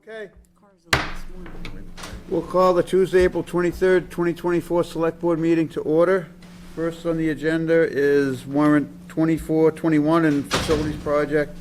Okay. We'll call the Tuesday, April 23rd, 2024 Select Board meeting to order. First on the agenda is warrant 2421 and facilities project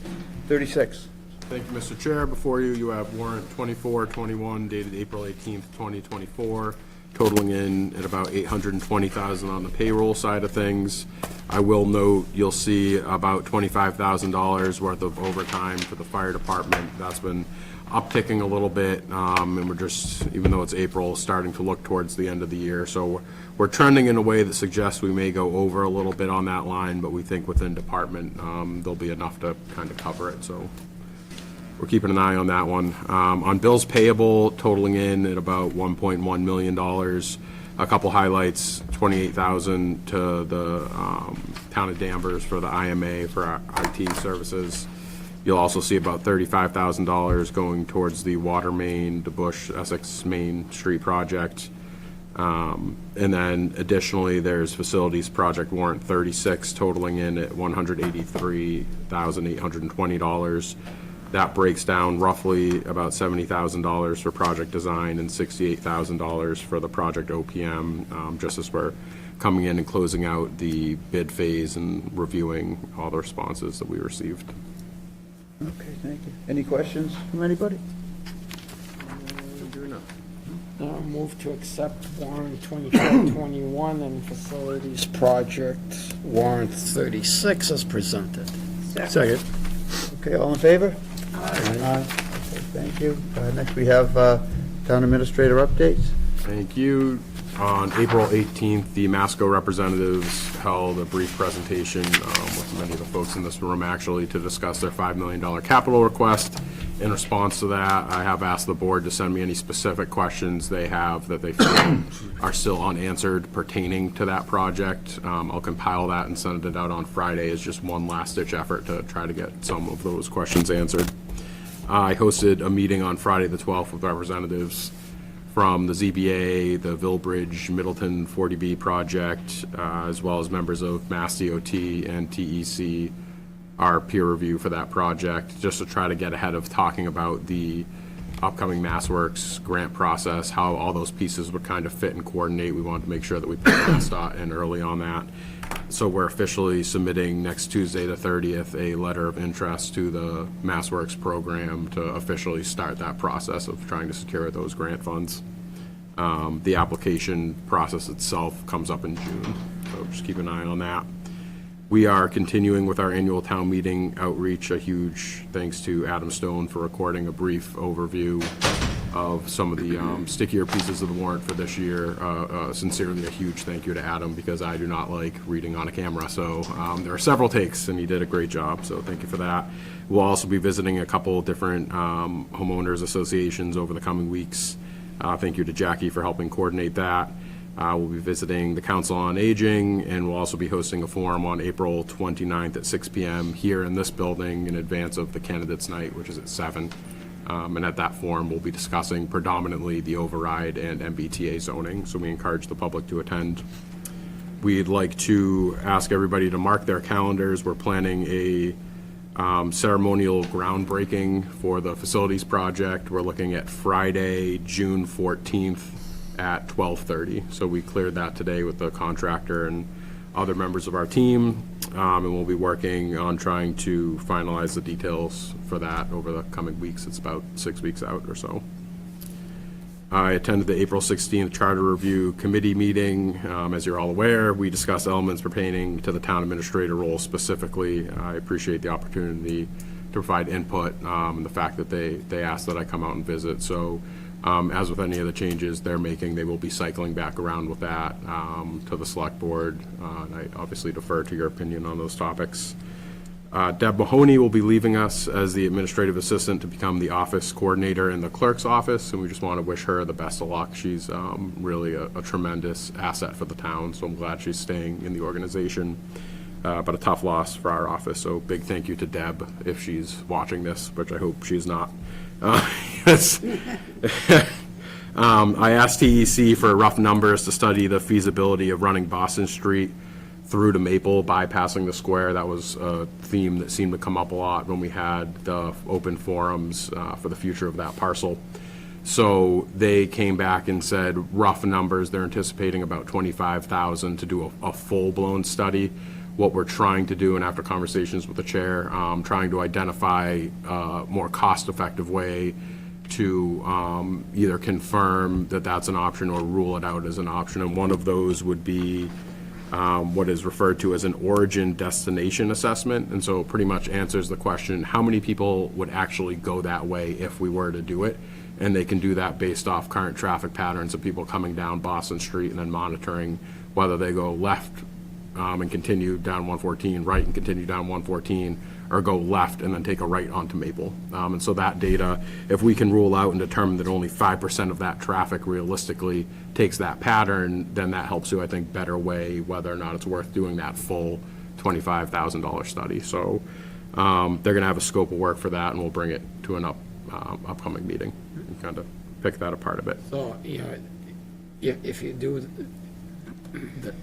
36. Thank you, Mr. Chair. Before you, you have warrant 2421 dated April 18th, 2024, totaling in at about $820,000 on the payroll side of things. I will note you'll see about $25,000 worth of overtime for the fire department. That's been upticking a little bit, and we're just, even though it's April, starting to look towards the end of the year. So we're trending in a way that suggests we may go over a little bit on that line, but we think within department there'll be enough to kind of cover it. So we're keeping an eye on that one. On bills payable, totaling in at about $1.1 million. A couple highlights: $28,000 to the town of Danvers for the IMA for our IT services. You'll also see about $35,000 going towards the water main, the Bush Essex Main Street project. And then additionally, there's facilities project warrant 36 totaling in at $183,820. That breaks down roughly about $70,000 for project design and $68,000 for the project OPM, just as we're coming in and closing out the bid phase and reviewing all the responses that we received. Okay, thank you. Any questions from anybody? Move to accept warrant 2421 and facilities project warrant 36 as presented. Second. Okay, all in favor? Aye. Okay, thank you. Next we have town administrator updates. Thank you. On April 18th, the Masco representatives held a brief presentation with many of the folks in this room actually to discuss their $5 million capital request. In response to that, I have asked the board to send me any specific questions they have that they feel are still unanswered pertaining to that project. I'll compile that and send it out on Friday as just one last-ditch effort to try to get some of those questions answered. I hosted a meeting on Friday the 12th with representatives from the ZBA, the Villbridge Middleton 40B project, as well as members of Mass DOT and TEC, our peer review for that project, just to try to get ahead of talking about the upcoming MassWorks grant process, how all those pieces would kind of fit and coordinate. We wanted to make sure that we put MassDOT in early on that. So we're officially submitting next Tuesday the 30th a letter of interest to the MassWorks program to officially start that process of trying to secure those grant funds. The application process itself comes up in June, so just keep an eye on that. We are continuing with our annual town meeting outreach. A huge thanks to Adam Stone for recording a brief overview of some of the stickier pieces of the warrant for this year. Sincerely, a huge thank you to Adam, because I do not like reading on a camera. So there are several takes, and he did a great job, so thank you for that. We'll also be visiting a couple different homeowners associations over the coming weeks. Thank you to Jackie for helping coordinate that. We'll be visiting the Council on Aging, and we'll also be hosting a forum on April 29th at 6 p.m. here in this building in advance of the Candidates Night, which is at 7. And at that forum, we'll be discussing predominantly the override and MBTA zoning, so we encourage the public to attend. We'd like to ask everybody to mark their calendars. We're planning a ceremonial groundbreaking for the facilities project. We're looking at Friday, June 14th at 12:30. So we cleared that today with the contractor and other members of our team, and we'll be working on trying to finalize the details for that over the coming weeks. It's about 6 weeks out or so. I attended the April 16th Charter Review Committee meeting. As you're all aware, we discussed elements pertaining to the town administrator role specifically. I appreciate the opportunity to provide input and the fact that they asked that I come out and visit. So as with any of the changes they're making, they will be cycling back around with that to the select board. And I obviously defer to your opinion on those topics. Deb Mahoney will be leaving us as the administrative assistant to become the office coordinator in the clerk's office, and we just want to wish her the best of luck. She's really a tremendous asset for the town, so I'm glad she's staying in the organization. But a tough loss for our office, so big thank you to Deb if she's watching this, which I hope she's not. I asked TEC for rough numbers to study the feasibility of running Boston Street through to Maple, bypassing the square. That was a theme that seemed to come up a lot when we had the open forums for the future of that parcel. So they came back and said, rough numbers, they're anticipating about 25,000 to do a full-blown study. What we're trying to do, and after conversations with the chair, trying to identify a more cost-effective way to either confirm that that's an option or rule it out as an option. And one of those would be what is referred to as an origin destination assessment. And so it pretty much answers the question, how many people would actually go that way if we were to do it? And they can do that based off current traffic patterns of people coming down Boston Street and then monitoring whether they go left and continue down 114, right and continue down 114, or go left and then take a right onto Maple. And so that data, if we can rule out and determine that only 5% of that traffic realistically takes that pattern, then that helps you, I think, better weigh whether or not it's worth doing that full $25,000 study. So they're going to have a scope of work for that, and we'll bring it to an upcoming meeting and kind of pick that apart a bit. So, if you do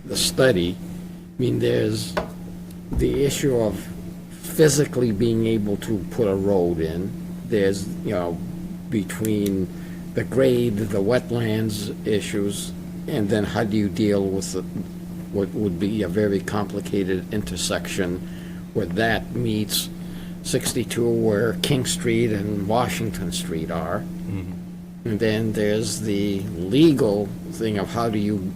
the study, I mean, there's the issue of physically being able to put a road in. There's, between the grade, the wetlands issues, and then how do you deal with what would be a very complicated intersection where that meets 62 where King Street and Washington Street are. And then there's the legal thing of how do you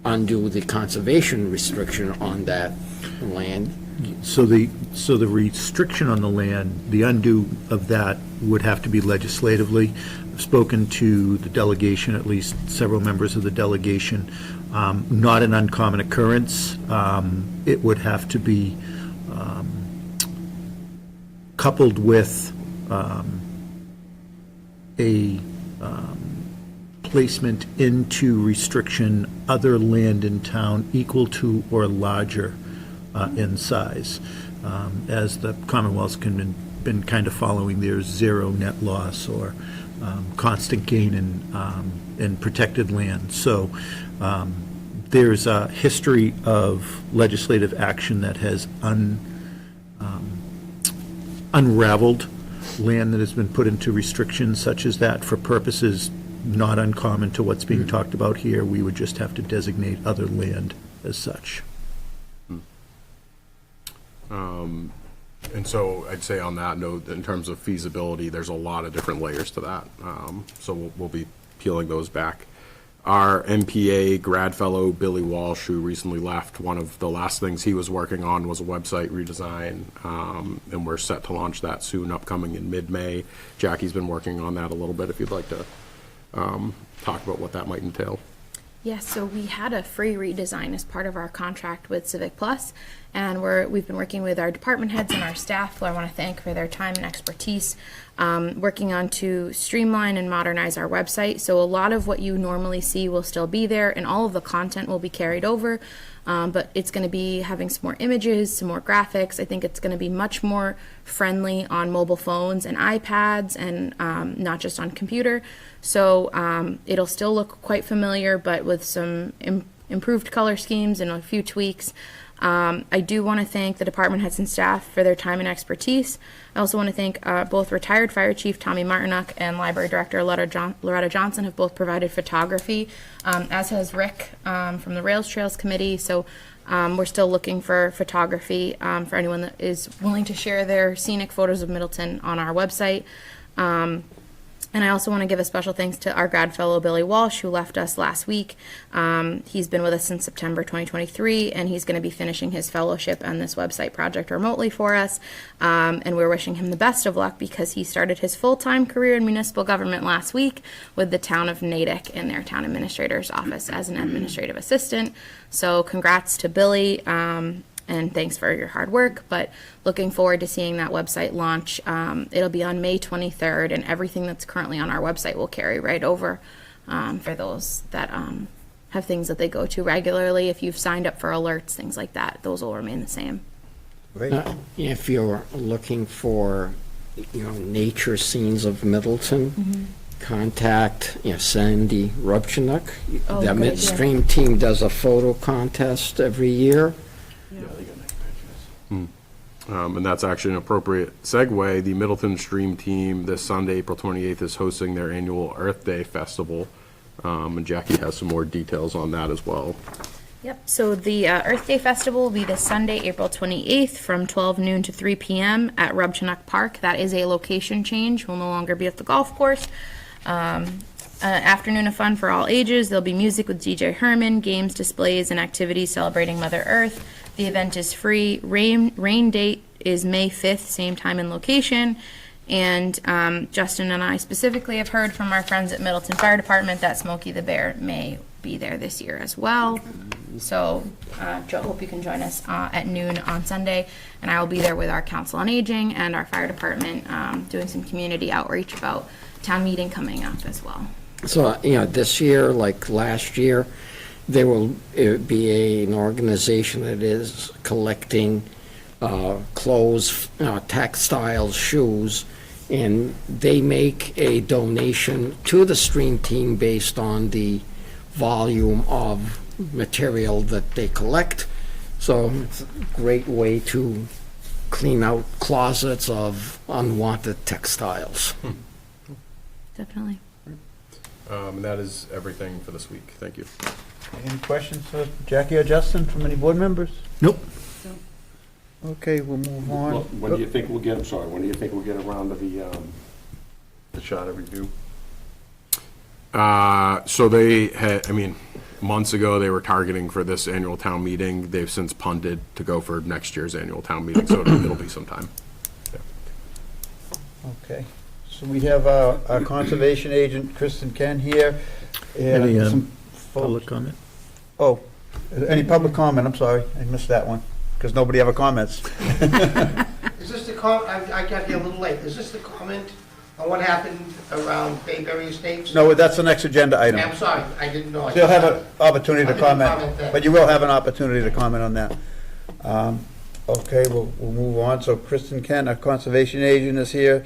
undo the conservation restriction on that land. So the restriction on the land, the undo of that would have to be legislatively. I've spoken to the delegation, at least several members of the delegation. Not an uncommon occurrence. It would have to be coupled with a placement into restriction other land in town equal to or larger in size. As the Commonwealth's been kind of following their zero net loss or constant gain in protected land. So there's a history of legislative action that has unraveled land that has been put into restrictions such as that for purposes not uncommon to what's being talked about here. We would just have to designate other land as such. And so I'd say on that note, in terms of feasibility, there's a lot of different layers to that. So we'll be peeling those back. Our MPA grad fellow, Billy Walsh, who recently left, one of the last things he was working on was a website redesign, and we're set to launch that soon, upcoming in mid-May. Jackie's been working on that a little bit, if you'd like to talk about what that might entail. Yes, so we had a free redesign as part of our contract with Civic Plus, and we've been working with our department heads and our staff, who I want to thank for their time and expertise, working on to streamline and modernize our website. So a lot of what you normally see will still be there, and all of the content will be carried over, but it's going to be having some more images, some more graphics. I think it's going to be much more friendly on mobile phones and iPads, and not just on computer. So it'll still look quite familiar, but with some improved color schemes and a few tweaks. I do want to thank the department heads and staff for their time and expertise. I also want to thank both retired Fire Chief Tommy Martinuck and Library Director Loretta Johnson have both provided photography, as has Rick from the Rails Trails Committee. So we're still looking for photography for anyone that is willing to share their scenic photos of Middleton on our website. And I also want to give a special thanks to our grad fellow, Billy Walsh, who left us last week. He's been with us since September 2023, and he's going to be finishing his fellowship on this website project remotely for us. And we're wishing him the best of luck because he started his full-time career in municipal government last week with the town of Natick in their town administrator's office as an administrative assistant. So congrats to Billy. And thanks for your hard work, but looking forward to seeing that website launch. It'll be on May 23rd, and everything that's currently on our website will carry right over for those that have things that they go to regularly. If you've signed up for alerts, things like that, those will remain the same. If you're looking for, nature scenes of Middleton, contact, Sandy Rubchinuk. Oh, The good, Midstream team does a photo contest every year. And that's actually an appropriate segue. The Middleton Stream Team this Sunday, April 28th, is hosting their annual Earth Day Festival. And Jackie has some more details on that as well. Yep, so the Earth Day Festival will be this Sunday, April 28th, from 12 noon to 3 p.m. at Rubchinook Park. That is a location change. We'll no longer be at the golf course. Afternoon of fun for all ages. There'll be music with DJ Herman, games, displays, and activities celebrating Mother Earth. The event is free. Rain date is May 5th, same time and location. And Justin and I specifically have heard from our friends at Middleton Fire Department that Smokey the Bear may be there this year as well. So, Joe, hope you can join us at noon on Sunday. And I will be there with our Council on Aging and our fire department doing some community outreach about town meeting coming up as well. So, this year, like last year, there will be an organization that is collecting clothes, textiles, shoes, and they make a donation to the stream team based on the volume of material that they collect. So it's a great way to clean out closets of unwanted textiles. Definitely. And that is everything for this week. Thank you. Any questions for Jackie or Justin from any board members? Nope. Okay, we'll move on. When do you think we'll get, I'm sorry, when do you think we'll get around to the charter review? So they had, months ago, they were targeting for this annual town meeting. They've since punted to go for next year's annual town meeting, so it'll be some time. Okay, so we have our conservation agent, Kristen Ken, here. And Any some public folks. comment? Oh, any public comment? I'm sorry, I missed that one, because nobody ever comments. Is this the I got here a little late. Is this the comment on what happened around Bayberry Estates? No, that's the next agenda item. I'm sorry, I didn't know. So you'll have an opportunity to I didn't comment comment, then. but you will have an opportunity to comment on that. Okay, we'll move on. So Kristen Kent, our conservation agent, is here.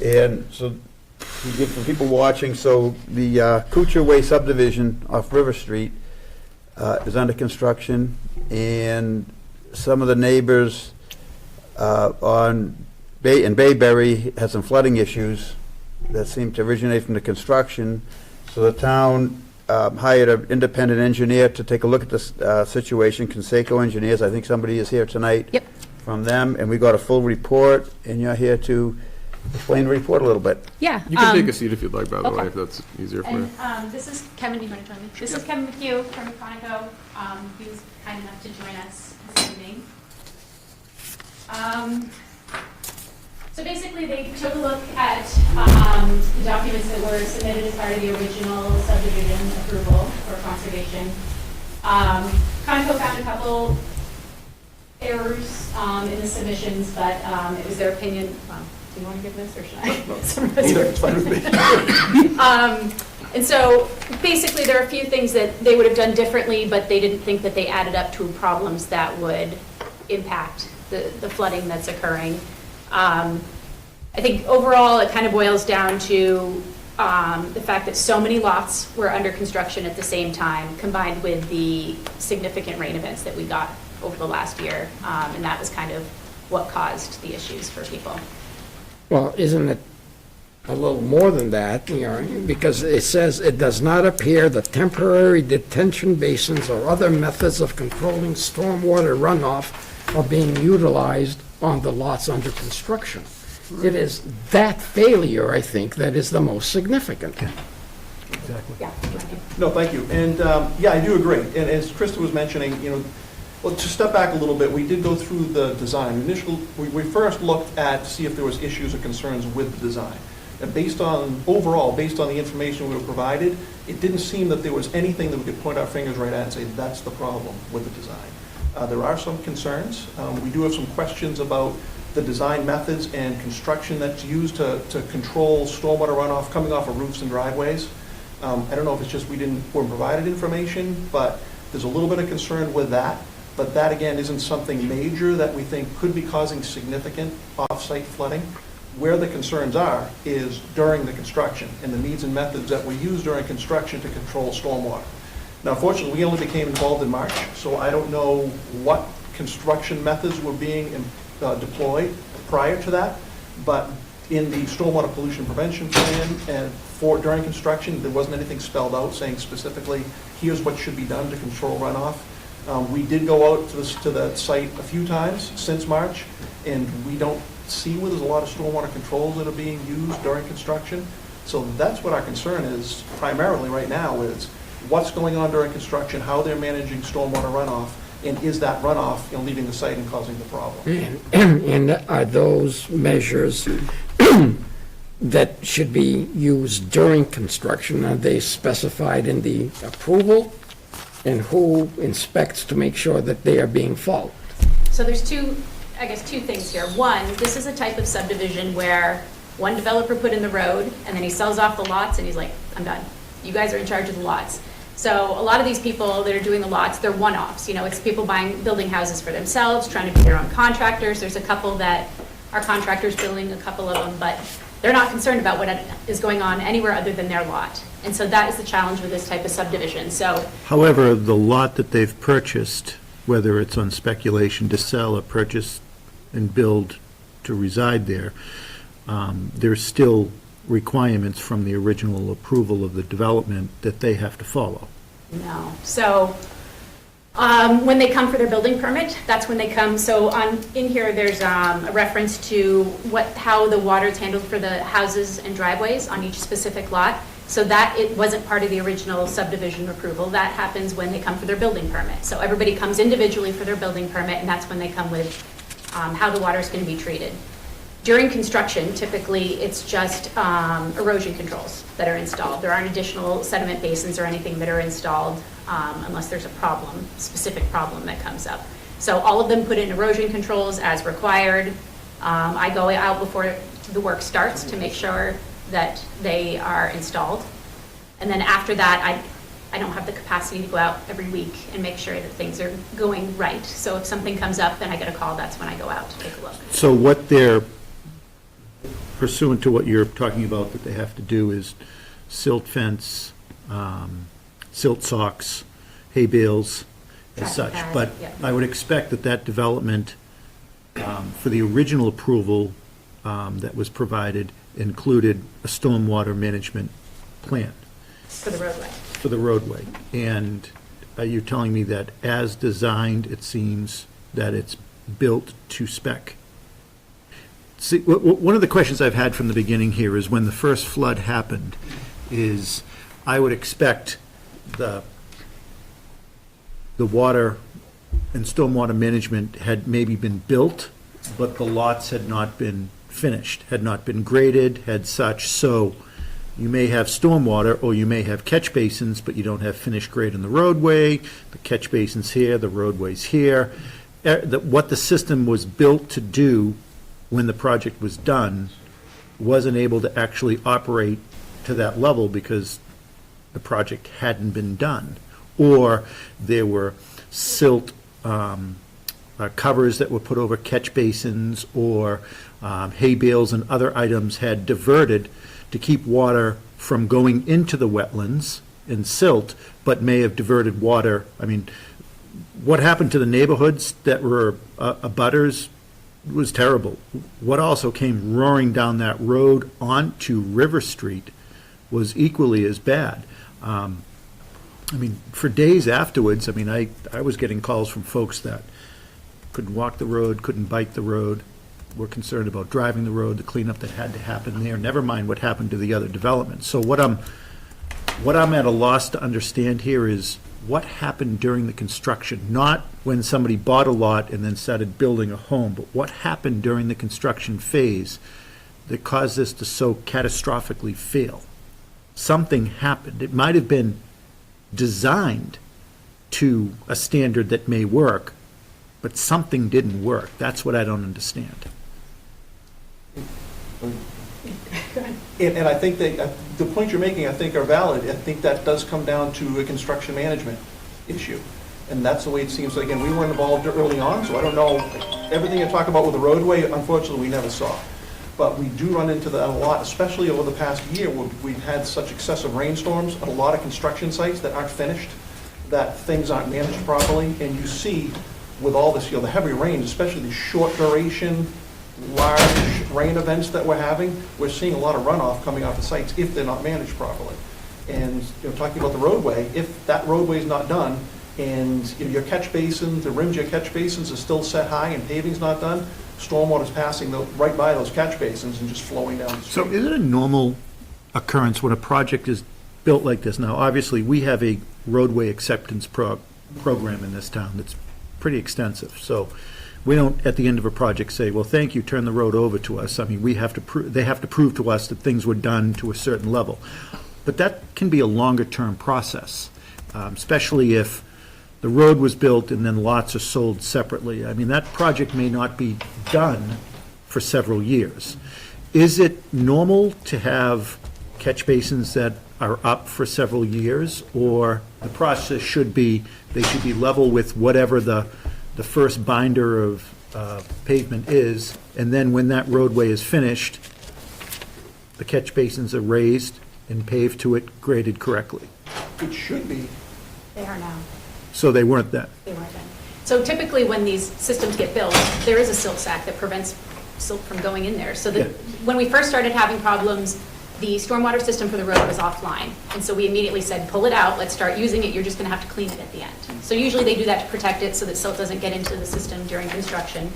And so, for people watching, so the Kuchar Way subdivision off River Street is under construction, and some of the neighbors in Bayberry had some flooding issues that seemed to originate from the construction. So the town hired an independent engineer to take a look at this situation, Conseco Engineers. I think somebody is here tonight. Yep. From them, and we got a full report, and you're here to explain the report a little bit. Yeah. You can take a seat if you'd like, by the okay. way, if that's easier for you. And this is Kevin, do you want to join me? This is Kevin McHugh from Econoco. He was kind enough to join us this evening. So basically, they took a look at the documents that were submitted as part of the original subdivision approval for conservation. Econoco found a couple errors in the submissions, but it was their opinion. Do you want to give this, or should I? Summarize It's fine with me. And so, basically, there are a few things that they would have done differently, but they didn't think that they added up to problems that would impact the flooding that's occurring. I think overall, it kind of boils down to the fact that so many lots were under construction at the same time, combined with the significant rain events that we got over the last year, and that was kind of what caused the issues for people. Well, isn't it a little more than that, because it says it does not appear that temporary detention basins or other methods of controlling stormwater runoff are being utilized on the lots under construction. It is that failure, I think, that is the most significant. Yeah. No, thank you. And, yeah, I do agree. And as Krista was mentioning, well, to step back a little bit, we did go through the design. Initially, we first looked at, see if there was issues or concerns with the design. And overall, based on the information we were provided, it didn't seem that there was anything that we could point our fingers right at and say, that's the problem with the design. There are some concerns. We do have some questions about the design methods and construction that's used to control stormwater runoff coming off of roofs and driveways. I don't know if it's just weren't provided information, but there's a little bit of concern with that. But that, again, isn't something major that we think could be causing significant off-site flooding. Where the concerns are is during the construction and the means and methods that were used during construction to control stormwater. Now, fortunately, we only became involved in March, so I don't know what construction methods were being deployed prior to that, but in the stormwater pollution prevention plan and during construction, there wasn't anything spelled out saying specifically, here's what should be done to control runoff. We did go out to the site a few times since March, and we don't see where there's a lot of stormwater controls that are being used during construction. So that's what our concern is primarily right now, is what's going on during construction, how they're managing stormwater runoff, and is that runoff, leaving the site and causing the problem? And are those measures that should be used during construction, are they specified in the approval? And who inspects to make sure that they are being followed? So there's two things here. One, this is a type of subdivision where one developer put in the road, and then he sells off the lots, and he's like, I'm done. You guys are in charge of the lots. So a lot of these people that are doing the lots, they're one-offs. It's people building houses for themselves, trying to be their own contractors. There's a couple that are contractors building a couple of them, but they're not concerned about what is going on anywhere other than their lot. And so that is the challenge with this type of subdivision. So, However, the lot that they've purchased, whether it's on speculation to sell or purchase and build to reside there, there's still requirements from the original approval of the development that they have to follow. no. So when they come for their building permit, that's when they come. So in here, there's a reference to how the water is handled for the houses and driveways on each specific lot. So that it wasn't part of the original subdivision approval. That happens when they come for their building permit. So everybody comes individually for their building permit, and that's when they come with how the water is going to be treated. During construction, typically, it's just erosion controls that are installed. There aren't additional sediment basins or anything that are installed unless there's a specific problem that comes up. So all of them put in erosion controls as required. I go out before the work starts to make sure that they are installed. And then after that, I don't have the capacity to go out every week and make sure that things are going right. So if something comes up, then I get a call, that's when I go out to take a look. So what they're, pursuant to what you're talking about that they have to do, is silt fence, silt socks, hay bales, as such. Pad, But yeah. I would expect that development, for the original approval that was provided, included a stormwater management plan For the roadway. for the roadway. And are you telling me that as designed, it seems that it's built to spec? See, one of the questions I've had from the beginning here is when the first flood happened, is I would expect the water and stormwater management had maybe been built, but the lots had not been finished, had not been graded, had such. So you may have stormwater, or you may have catch basins, but you don't have finished grade in the roadway. The catch basin's here, the roadway's here. What the system was built to do when the project was done wasn't able to actually operate to that level because the project hadn't been done. Or there were silt covers that were put over catch basins, or hay bales and other items had diverted to keep water from going into the wetlands and silt, but may have diverted water. I mean, what happened to the neighborhoods that were abutters was terrible. What also came roaring down that road onto River Street was equally as bad. I mean, for days afterwards, I mean, I was getting calls from folks that couldn't walk the road, couldn't bike the road, were concerned about driving the road, the cleanup that had to happen there, never mind what happened to the other developments. So what I'm at a loss to understand here is what happened during the construction, not when somebody bought a lot and then started building a home, but what happened during the construction phase that caused this to so catastrophically fail. Something happened. It might have been designed to a standard that may work, but something didn't work. That's what I don't understand. And I think that the point you're making, I think, are valid. I think that does come down to a construction management issue. And that's the way it seems. Again, we weren't involved early on, so I don't know. Everything you talk about with the roadway, unfortunately, we never saw. But we do run into that a lot, especially over the past year where we've had such excessive rainstorms at a lot of construction sites that aren't finished, that things aren't managed properly, and you see with all this, the heavy rains, especially the short duration, large rain events that we're having, we're seeing a lot of runoff coming off the sites if they're not managed properly. And, talking about the roadway, if that roadway is not done, and your catch basins, the rims of your catch basins are still set high and paving's not done, stormwater's passing right by those catch basins and just flowing down the So street. is it a normal occurrence when a project is built like this? Now, obviously, we have a roadway acceptance program in this town that's pretty extensive. So we don't, at the end of a project, say, well, thank you, turn the road over to us. I mean, we have to they have to prove to us that things were done to a certain level. But that can be a longer-term process, especially if the road was built and then lots are sold separately. I mean, that project may not be done for several years. Is it normal to have catch basins that are up for several years, or the process should be, they should be level with whatever the first binder of pavement is, and then when that roadway is finished, the catch basins are raised and paved to it, graded correctly? It should be. They are now. So they weren't then? They weren't then. So typically, when these systems get built, there is a silt sack that prevents silt from going in there. So Yeah. when we first started having problems, the stormwater system for the road was offline. And so we immediately said, pull it out, let's start using it, you're just going to have to clean it at the end. So usually they do that to protect it so that silt doesn't get into the system during construction,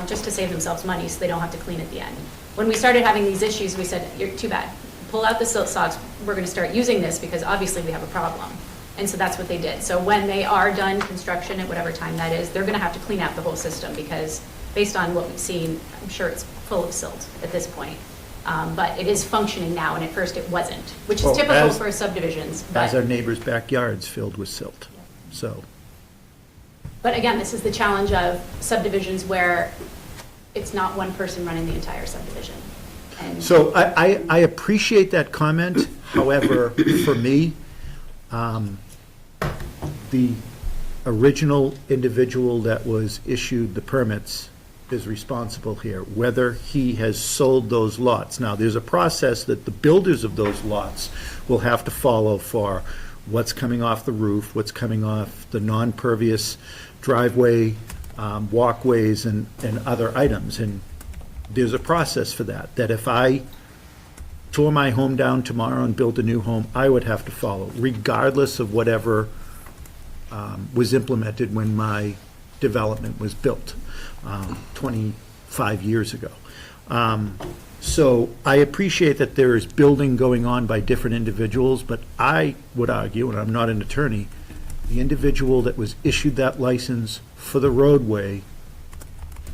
just to save themselves money so they don't have to clean at the end. When we started having these issues, we said, you're too bad. Pull out the silt socks, we're going to start using this because obviously we have a problem. And so that's what they did. So when they are done construction at whatever time that is, they're going to have to clean out the whole system because based on what we've seen, I'm sure it's full of silt at this point. But it is functioning now, and at first it wasn't, which is Well, typical as- for subdivisions. As our But, neighbors' backyards filled with silt, so. but again, this is the challenge of subdivisions where it's not one person running the entire subdivision. And So I appreciate that comment. However, for me, the original individual that was issued the permits is responsible here, whether he has sold those lots. Now, there's a process that the builders of those lots will have to follow for what's coming off the roof, what's coming off the non-pervious driveway, walkways, and other items. And there's a process for that, that if I tore my home down tomorrow and built a new home, I would have to follow, regardless of whatever was implemented when my development was built 25 years ago. So I appreciate that there is building going on by different individuals, but I would argue, and I'm not an attorney, the individual that was issued that license for the roadway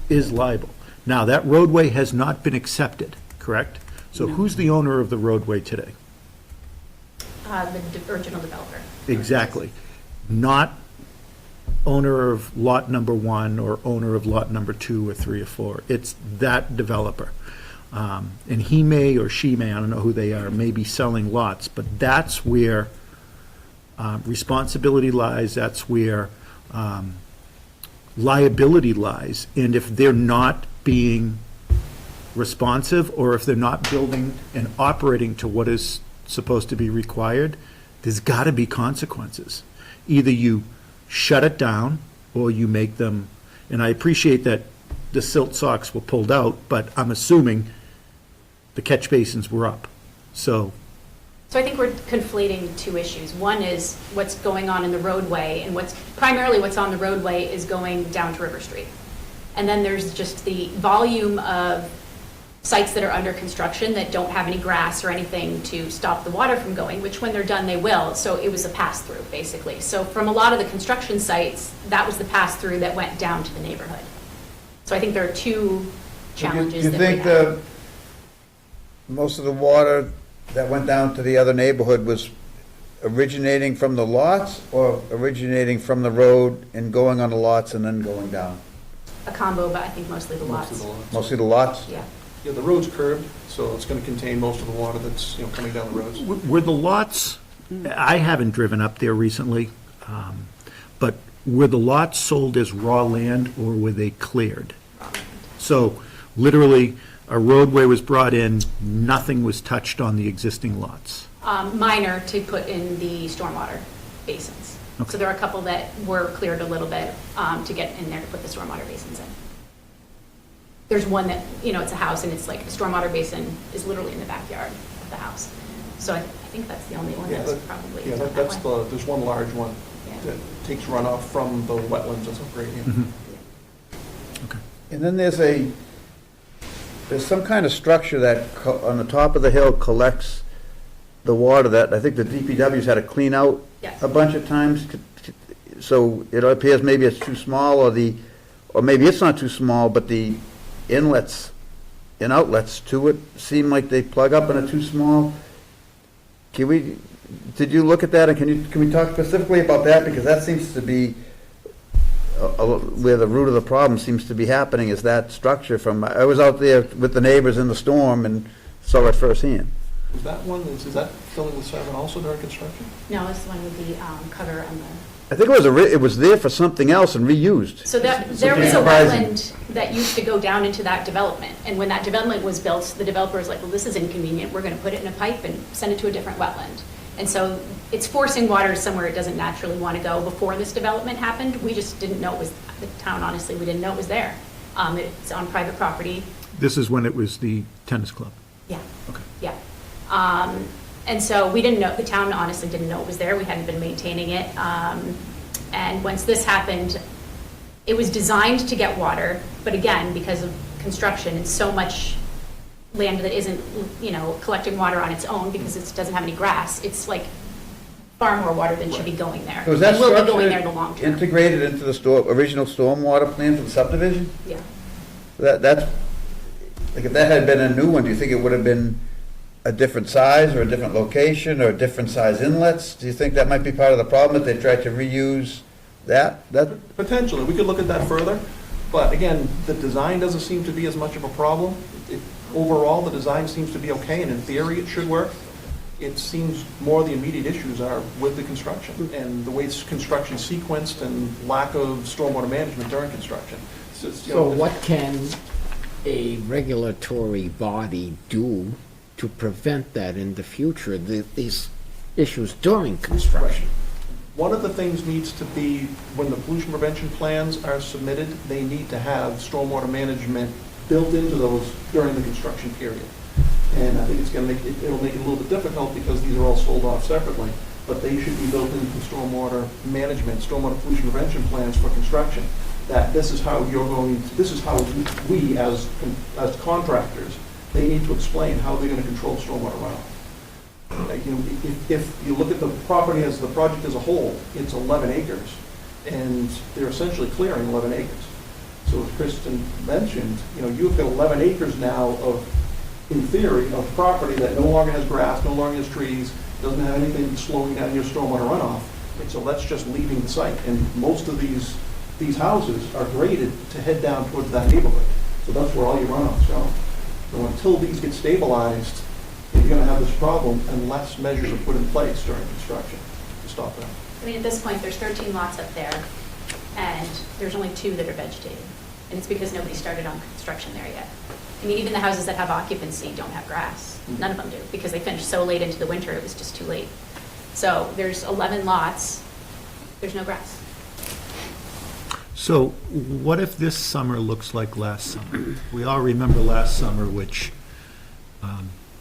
is liable. Now, that roadway has not been accepted, correct? So who's the owner of the roadway today? the original developer. Exactly. Not owner of lot number 1 or owner of lot number 2 or 3 or 4. It's that developer. And he may or she may, I don't know who they are, may be selling lots, but that's where responsibility lies, that's where liability lies. And if they're not being responsive, or if they're not building and operating to what is supposed to be required, there's got to be consequences. Either you shut it down, or you make them, and I appreciate that the silt socks were pulled out, but I'm assuming the catch basins were up. So, So I think we're conflating two issues. One is what's going on in the roadway, and primarily what's on the roadway is going down to River Street. And then there's just the volume of sites that are under construction that don't have any grass or anything to stop the water from going, which when they're done, they will. So it was a pass-through, basically. So from a lot of the construction sites, that was the pass-through that went down to the neighborhood. So I think there are two challenges You that we think have. most of the water that went down to the other neighborhood was originating from the lots, or originating from the road and going on the lots and then going down? A combo, but I think mostly the Most of lots. the lots. Mostly the lots? Yeah. Yeah, the road's curved, so it's going to contain most of the water that's, coming down the roads. were the lots, I haven't driven up there recently, but were the lots sold as raw land, or were they cleared? So literally, a roadway was brought in, nothing was touched on the existing lots. Minor to put in the stormwater basins. So there are a couple that were cleared a little bit to get in there to put the stormwater basins in. There's one that, it's a house and it's like the stormwater basin is literally in the backyard of the house. So I think that's the only one that's probably Yeah, done that's that way. there's one large one Yeah. that takes runoff from the wetlands as a gradient. And then there's some kind of structure that on the top of the hill collects the water that I think the DPW's had to clean out Yes. a bunch of times. So it appears maybe it's too small, or maybe it's not too small, but the inlets and outlets to it seem like they plug up and are too small. Did you look at that, and can we talk specifically about that? Because that seems to be where the root of the problem seems to be happening, is that structure from, I was out there with the neighbors in the storm and saw it firsthand. Is that one, is that filling with sediment also during construction? No, it's the one with the cover on the. I think it was there for something else and reused. So there was a surprising. wetland that used to go down into that development. And when that development was built, the developer was like, well, this is inconvenient. We're going to put it in a pipe and send it to a different wetland. And so it's forcing water somewhere it doesn't naturally want to go. Before this development happened, we just didn't know it was, the town, honestly, we didn't know it was there. It's on private property. This is when it was the tennis club. Yeah. Okay. Yeah. And so we didn't know, the town honestly didn't know it was there. We hadn't been maintaining it. And once this happened, it was designed to get water, but again, because of construction, it's so much land that isn't, collecting water on its own because it doesn't have any grass. It's like far more water than should be going there. So is that And will be going there in structure the long term. integrated into the original stormwater plan for the subdivision? Yeah. That's, like, if that had been a new one, do you think it would have been a different size or a different location or different size inlets? Do you think that might be part of the problem, that they tried to reuse that? Potentially, we could look at that further, but again, the design doesn't seem to be as much of a problem. Overall, the design seems to be okay, and in theory, it should work. It seems more the immediate issues are with the construction and the way it's construction sequenced and lack of stormwater management during construction. So what can a regulatory body do to prevent that in the future, these issues during construction? One of the things needs to be, when the pollution prevention plans are submitted, they need to have stormwater management built into those during the construction period. And I think it'll make it a little bit difficult because these are all sold off separately, but they should be built into stormwater management, stormwater pollution prevention plans for construction. That this is how we as contractors, they need to explain how they're going to control stormwater runoff. If you look at the property as the project as a whole, it's 11 acres, and they're essentially clearing 11 acres. So as Kristen mentioned, you've got 11 acres now of, in theory, of property that no longer has grass, no longer has trees, doesn't have anything slowing down your stormwater runoff, and so that's just leaving the site. And most of these houses are graded to head down towards that neighborhood, so that's where all your runoff's going. So until these get stabilized, you're going to have this problem unless measures are put in place during construction to stop that. I mean, at this point, there's 13 lots up there, and there's only 2 that are vegetated. And it's because nobody started on construction there yet. I mean, even the houses that have occupancy don't have grass. None of them do, because they finished so late into the winter, it was just too late. So there's 11 lots, there's no grass. So what if this summer looks like last summer? We all remember last summer, which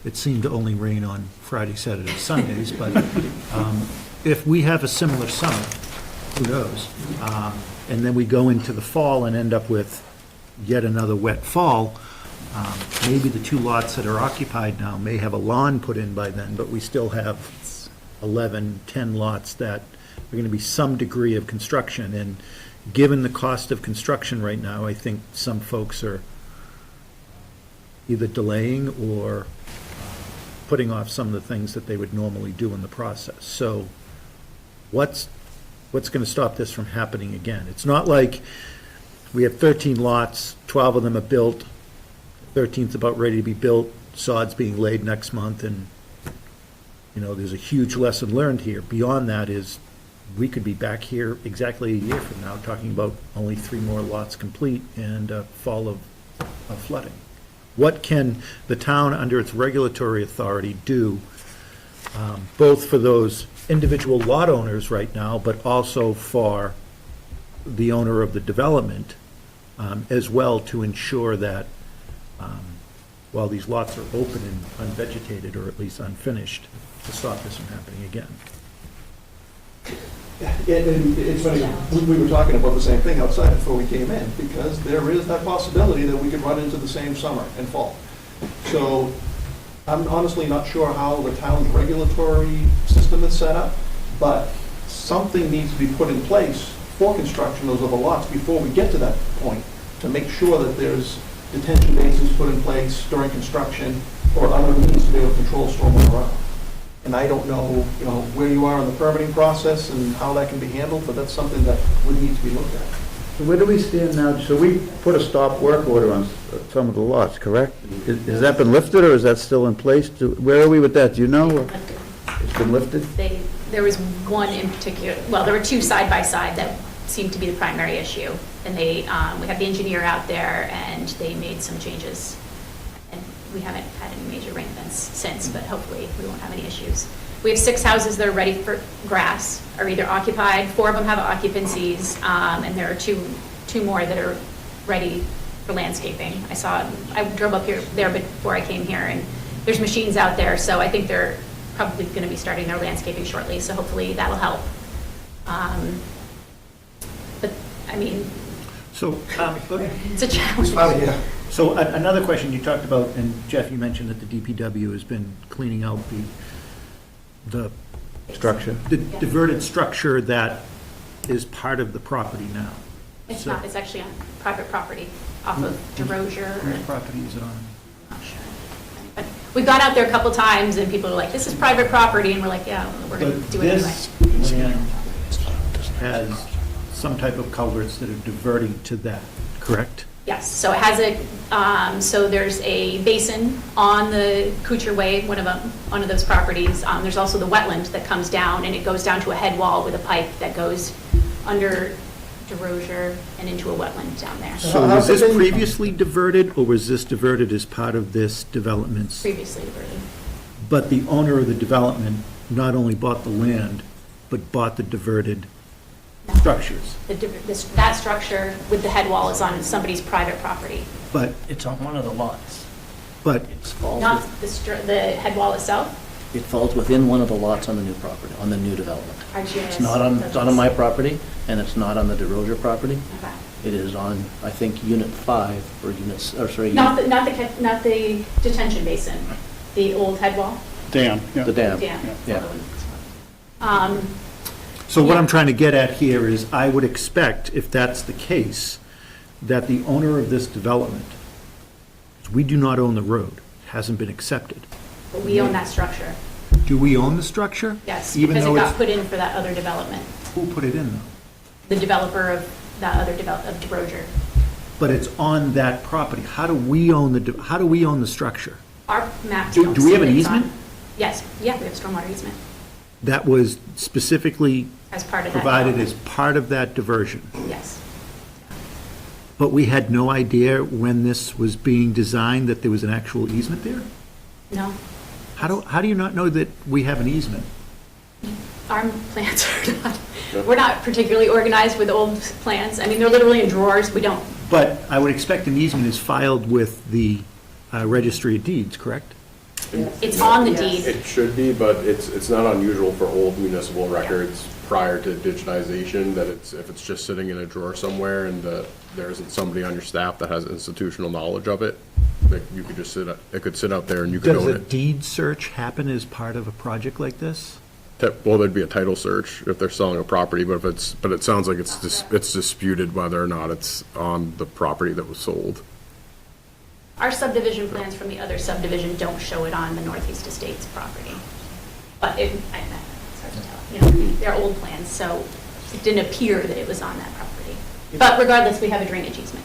it seemed to only rain on Friday, Saturday, Sundays, but if we have a similar summer, who knows? And then we go into the fall and end up with yet another wet fall, maybe the 2 lots that are occupied now may have a lawn put in by then, but we still have 11, 10 lots that are going to be some degree of construction. And given the cost of construction right now, I think some folks are either delaying or putting off some of the things that they would normally do in the process. So what's going to stop this from happening again? It's not like we have 13 lots, 12 of them are built, 13th's about ready to be built, sod's being laid next month, and, there's a huge lesson learned here. Beyond that is, we could be back here exactly a year from now talking about only 3 more lots complete and a fall of flooding. What can the town, under its regulatory authority, do both for those individual lot owners right now, but also for the owner of the development, as well, to ensure that while these lots are open and unvegetated, or at least unfinished, to stop this from happening again. And it's funny, we were talking about the same thing outside before we came in, because there is that possibility that we could run into the same summer and fall. So I'm honestly not sure how the town's regulatory system is set up, but something needs to be put in place for construction of the lots before we get to that point, to make sure that there's detention basins put in place during construction or other means to be able to control stormwater runoff. And I don't know, where you are in the permitting process and how that can be handled, but that's something that would need to be looked at. So where do we stand now? So we put a stop work order on some of the lots, correct? Has that been lifted, or is that still in place? Where are we with that? Do you know? It's been lifted? There was one in particular, well, there were two side by side that seemed to be the primary issue. And we had the engineer out there, and they made some changes. And we haven't had any major rain events since, but hopefully we won't have any issues. We have 6 houses that are ready for grass, are either occupied, 4 of them have occupancies, and there are two more that are ready for landscaping. I drove up there before I came here, and there's machines out there, so I think they're probably going to be starting their landscaping shortly, so hopefully that'll help. But, I mean, So, it's a challenge. So another question you talked about, and Jeff, you mentioned that the DPW has been cleaning out the Structure? the diverted structure that is part of the property now. It's So- not, it's actually on private property off of DeRozier. Whose property is it on? Not sure. But we've gone out there a couple times, and people are like, this is private property, and we're like, yeah, we're going to But do it anyway. this land has some type of culverts that are diverting to that, correct? Yes, so it has so there's a basin on the Kuchar Way, one of those properties. There's also the wetland that comes down, and it goes down to a head wall with a pipe that goes under DeRozier and into a wetland down there. So was this previously diverted, or was this diverted as part of this development's? Previously diverted. But the owner of the development not only bought the land, but bought the diverted structures. That structure with the head wall is on somebody's private property. But, It's on one of the lots. but, Not the head wall itself. It falls within one of the lots on the new property, on the new development. RGIS It's not on my property, and it's not on the DeRozier property. Okay. It is on, I think, Unit 5, or Units, or sorry, Not the detention basin, the old head wall. Dam, yeah. the dam. Yeah. so what Yeah. I'm trying to get at here is, I would expect, if that's the case, that the owner of this development, we do not own the road, hasn't been accepted. But we own that structure, Do we own the structure? yes, Even because it though got it's, put in for that other development, who put it in though? the developer of that other of DeRozier. But it's on that property. How do we own the structure? Our maps Do- don't do we have say an it's on- easement? Yes, yeah, we have stormwater easement That was specifically as part of that. provided as development. part of that diversion. Yes. But we had no idea when this was being designed that there was an actual easement there? No, How do you not know that we have an easement? our plans are not, we're not particularly organized with old plans. I mean, they're literally in drawers, we don't. But I would expect an easement is filed with the Registry of Deeds, correct? It's on the deed. It should be, but it's not unusual for old municipal records prior to digitization, that if it's just sitting in a drawer somewhere and there isn't somebody on your staff that has institutional knowledge of it, that you could just it could sit out there and you could Does own a it. deed search happen as part of a project like this? Well, there'd be a title search if they're selling a property, but it sounds like it's disputed whether or not it's on the property that was sold. Our subdivision plans from the other subdivision don't show it on the Northeast Estates property. But it's hard to tell, they're old plans, so it didn't appear that it was on that property. But regardless, we have a drainage easement.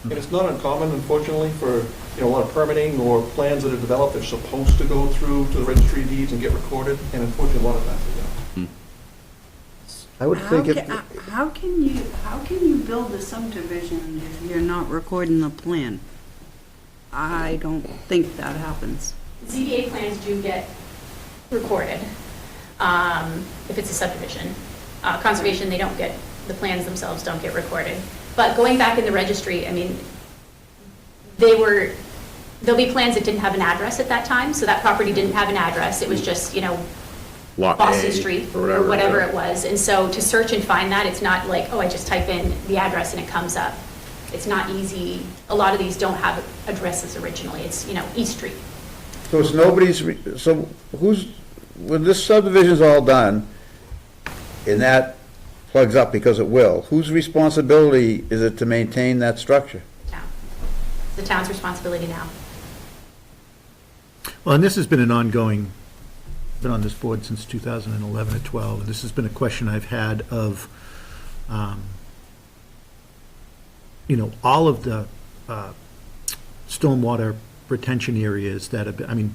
And it's not uncommon, unfortunately, for, a lot of permitting or plans that are developed, they're supposed to go through to the registry of deeds and get recorded, and unfortunately, a lot of times they don't. I would think if, How can you build a subdivision if you're not recording the plan? I don't think that happens. ZBA plans do get recorded, if it's a subdivision. Conservation, they don't get, the plans themselves don't get recorded. But going back in the registry, I mean, there'll be plans that didn't have an address at that time, so that property didn't have an address. It was just, Lot Boston A Street or or whatever yeah. it was. And so to search and find that, it's not like, oh, I just type in the address and it comes up. It's not easy. A lot of these don't have addresses originally. It's, East Street. So it's nobody's, so who's, when this subdivision's all done, and that plugs up because it will, whose responsibility is it to maintain that structure? Town. The town's responsibility now. Well, and this has been an ongoing, been on this board since 2011 or 12, and this has been a question I've had of, all of the stormwater retention areas that have been, I mean,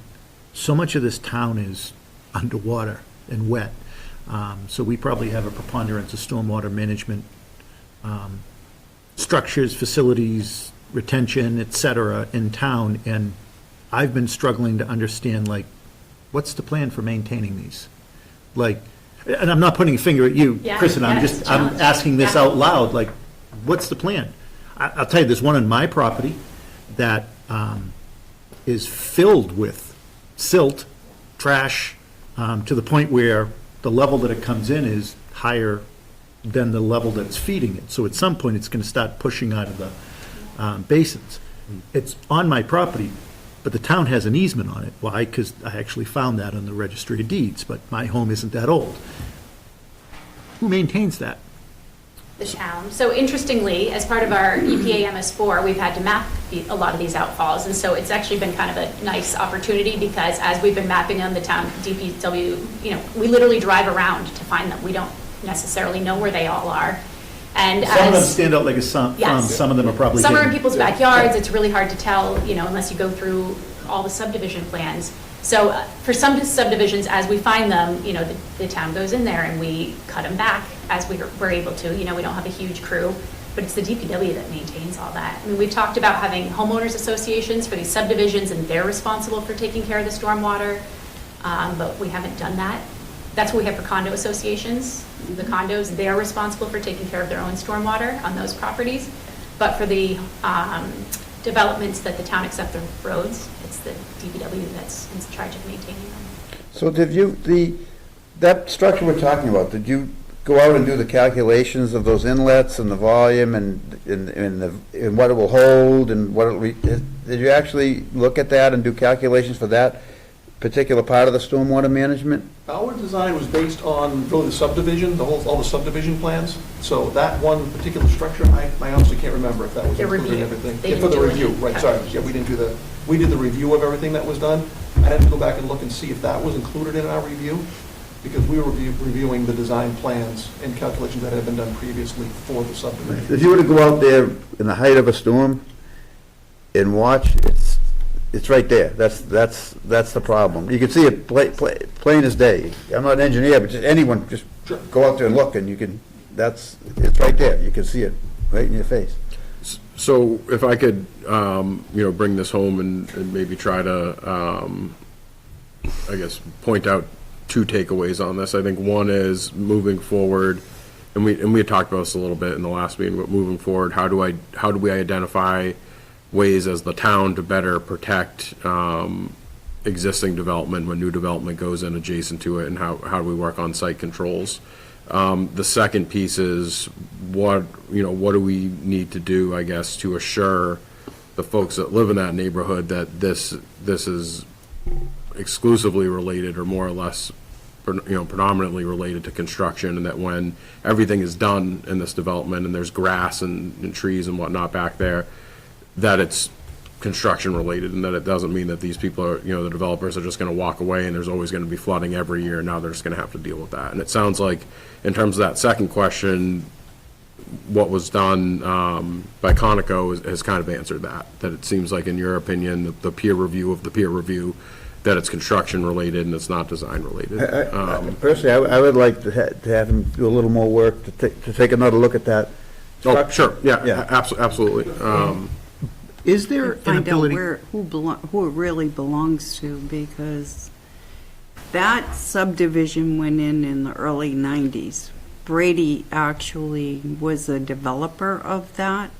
so much of this town is underwater and wet. So we probably have a preponderance of stormwater management structures, facilities, retention, et cetera, in town, and I've been struggling to understand, like, what's the plan for maintaining these? Like, and I'm not putting a finger at you, Yeah, Kristen, yeah, I'm it's a just, I'm challenge. asking this Yeah. out loud, like, what's the plan? I'll tell you, there's one on my property that is filled with silt, trash, to the point where the level that it comes in is higher than the level that it's feeding it. So at some point, it's going to start pushing out of the basins. It's on my property, but the town has an easement on it. Why? Because I actually found that on the registry of deeds, but my home isn't that old. Who maintains that? The town. So interestingly, as part of our EPA MS4, we've had to map a lot of these outfalls. And so it's actually been kind of a nice opportunity because as we've been mapping them, the town DPW, we literally drive around to find them. We don't necessarily know where they all are. And Some of them as stand out like a thumb, Yes. some of them are probably some are in hidden. people's backyards, it's really hard to tell, unless you go through all the subdivision plans. So for some subdivisions, as we find them, the town goes in there and we cut them back as we're able to. We don't have a huge crew, but it's the DPW that maintains all that. I mean, we've talked about having homeowners associations for these subdivisions and they're responsible for taking care of the stormwater, but we haven't done that. That's what we have for condo associations. The condos, they're responsible for taking care of their own stormwater on those properties. But for the developments that the town accepts the roads, it's the DPW that's in charge of maintaining them. So that structure we're talking about, did you go out and do the calculations of those inlets and the volume and what it will hold and did you actually look at that and do calculations for that particular part of the stormwater management? Our design was based on really the subdivision, all the subdivision plans. So that one particular structure, I honestly can't remember if that was The included in review. everything. They Yeah, for didn't the do review, any right, sorry. Yeah, we did the review of everything that was done. I'd have to go back and look and see if that was included in our review, because we were reviewing the design plans and calculations that had been done previously for the subdivision. If you were to go out there in the height of a storm and watch, it's right there. That's the problem. You can see it plain as day. I'm not an engineer, but just anyone, just Sure. go out there and look and you can, it's right there. You can see it right in your face. So if I could, bring this home and maybe try to, I guess, point out two takeaways on this. I think one is moving forward, and we had talked about this a little bit in the last meeting, but moving forward, how do we identify ways as the town to better protect existing development when new development goes in adjacent to it, and how do we work on site controls? The second piece is what do we need to do, I guess, to assure the folks that live in that neighborhood that this is exclusively related or more or less predominantly related to construction, and that when everything is done in this development and there's grass and trees and whatnot back there, that it's construction related, and that it doesn't mean that these people are, the developers are just going to walk away and there's always going to be flooding every year, and now they're just going to have to deal with that. And it sounds like, in terms of that second question, what was done by Conoco has kind of answered that it seems like, in your opinion, the peer review of the peer review, that it's construction related and it's not design related. Personally, I would like to have him do a little more work to take another look at that. Oh, sure, yeah, Yeah. absolutely. Is there an Find out ability? who it really belongs to, because that subdivision went in the early 90s. Brady actually was a developer of that.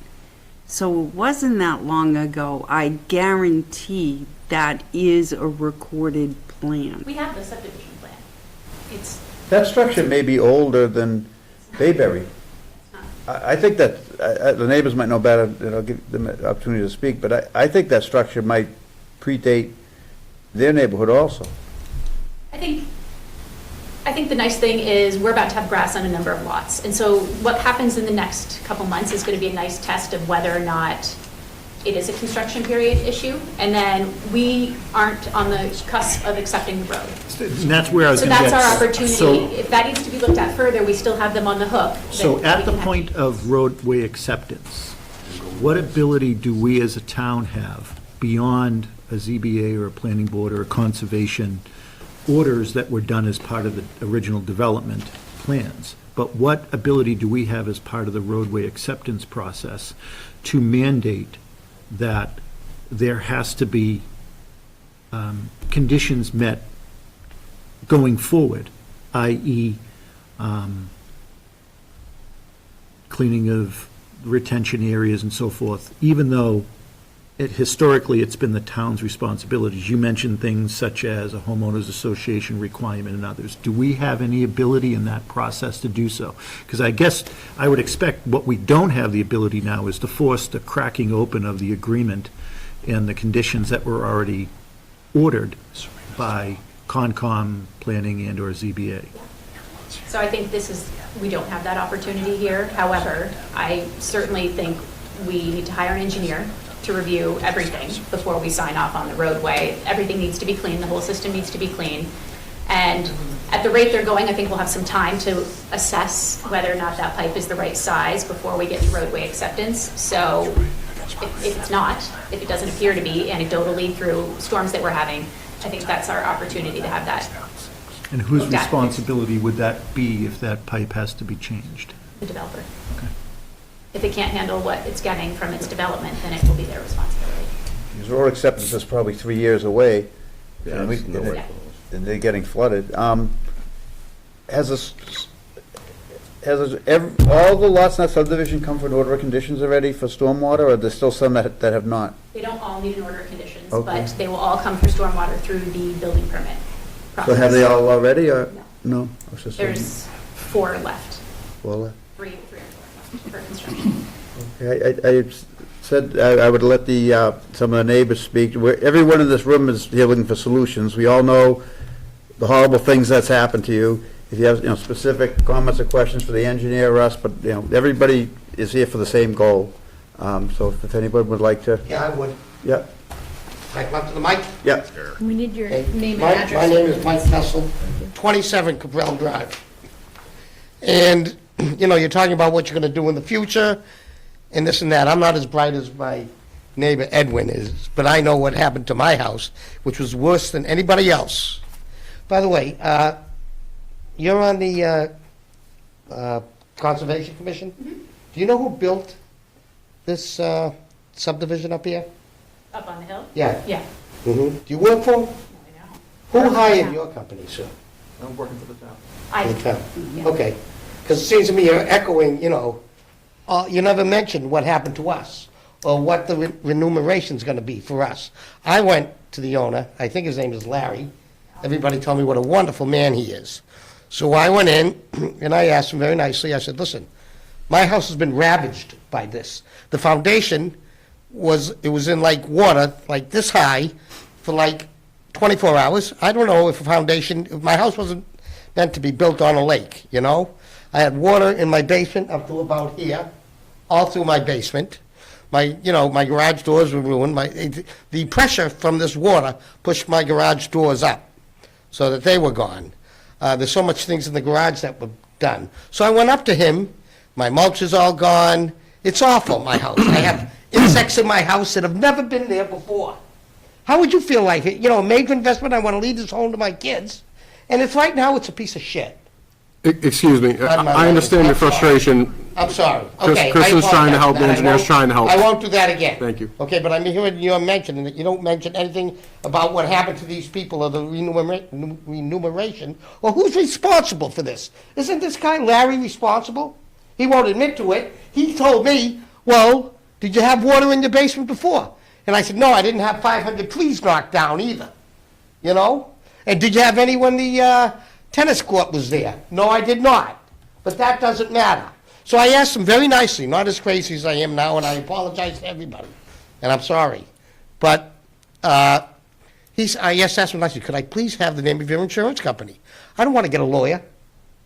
So it wasn't that long ago. I guarantee that is a recorded plan. We have the subdivision plan. It's, That structure may be older than Bayberry. I think that, the neighbors might know better, and I'll give them an opportunity to speak, but I think that structure might predate their neighborhood also. I think the nice thing is we're about to have grass on a number of lots. And so what happens in the next couple months is going to be a nice test of whether or not it is a construction period issue. And then we aren't on the cusp of accepting the road. And that's where I was So going to get. that's our opportunity. So- If that needs to be looked at further, we still have them on the hook. So then at we the can have- point of roadway acceptance, what ability do we as a town have beyond a ZBA or a planning board or a conservation orders that were done as part of the original development plans? But what ability do we have as part of the roadway acceptance process to mandate that there has to be conditions met going forward, i.e., cleaning of retention areas and so forth, even though historically it's been the town's responsibilities? You mentioned things such as a homeowners association requirement and others. Do we have any ability in that process to do so? Because I guess I would expect what we don't have the ability now is to force the cracking open of the agreement and the conditions that were already ordered by Concom, Planning, and/or ZBA. So I think we don't have that opportunity here. However, I certainly think we need to hire an engineer to review everything before we sign off on the roadway. Everything needs to be clean, the whole system needs to be clean. And at the rate they're going, I think we'll have some time to assess whether or not that pipe is the right size before we get to roadway acceptance. So if it's not, if it doesn't appear to be anecdotally through storms that we're having, I think that's our opportunity to have that, And whose Exactly. responsibility would that be if that pipe has to be changed? the developer. Okay. If it can't handle what it's getting from its development, then it will be their responsibility. Because road acceptance is probably 3 years away. Yeah, and we- it's nowhere Yeah. close. And they're getting flooded. All the lots in that subdivision come for an order of conditions already for stormwater, or there's still some that have not? They don't all need an order of conditions, Okay. but they will all come for stormwater through the building permit process. So have they all already, or? No. No? I was just There's 4 left, Well, three or 4 left for construction. okay, I said I would let some of the neighbors speak. Everyone in this room is here looking for solutions. We all know the horrible things that's happened to you. If you have, specific comments or questions for the engineer or us, but, everybody is here for the same goal. So if anybody would like to, Yeah, I would. yeah, Mike, up to the mic. yeah. We need your Okay. name and My address. name is Mike Kessel, 27 Cabral Drive. And, you're talking about what you're going to do in the future and this and that. I'm not as bright as my neighbor Edwin is, but I know what happened to my house, which was worse than anybody else. By the way, you're on the Conservation Commission? Do you know who built this subdivision up here? Up on the hill? Yeah. Yeah. Do you work for him? I know. Who hired your company, sir? I'm working for the town. Okay. Yeah. Okay, because it seems to me you're echoing, you never mentioned what happened to us, or what the remuneration's gonna be for us. I went to the owner, I think his name is Larry, everybody told me what a wonderful man he is. So I went in, and I asked him very nicely, I said, listen, my house has been ravaged by this. The foundation was in like water, like this high, for like 24 hours. I don't know if if my house wasn't meant to be built on a lake, I had water in my basement up to about here, all through my basement. My garage doors were ruined. The pressure from this water pushed my garage doors up so that they were gone. There's so much things in the garage that were done. So I went up to him. My mulch is all gone. It's awful, my house. I have insects in my house that have never been there before. How would you feel like it? A major investment, I want to leave this home to my kids, and right now it's a piece of shit. Excuse me, Pardon my I understand your language. I'm sorry. frustration. I'm sorry. Chris- Okay. Kristen's I trying to help, the apologize. engineer's I trying to help. I won't do that again. Thank you. Okay, but I'm hearing you mention that you don't mention anything about what happened to these people or the remuneration, or who's responsible for this? Isn't this guy Larry responsible? He won't admit to it. He told me, well, did you have water in your basement before? And I said, no, I didn't have 500 trees knocked down either, you know? And did you have any when the tennis court was there? No, I did not. But that doesn't matter. So I asked him very nicely, not as crazy as I am now, and I apologize to everybody, and I'm sorry. But I asked him nicely, could I please have the name of your insurance company? I don't want to get a lawyer.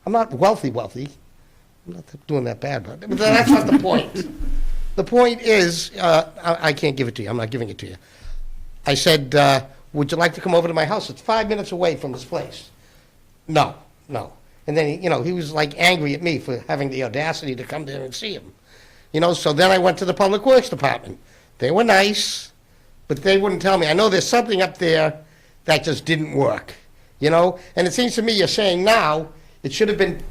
I'm not wealthy. I'm not doing that bad, but that's not the point. The point is, I can't give it to you. I'm not giving it to you. I said, would you like to come over to my house? It's 5 minutes away from this place. No. And then, he was like angry at me for having the audacity to come there and see him. So then I went to the Public Works Department. They were nice, but they wouldn't tell me. I know there's something up there that just didn't work, And it seems to me you're saying now, it should have been,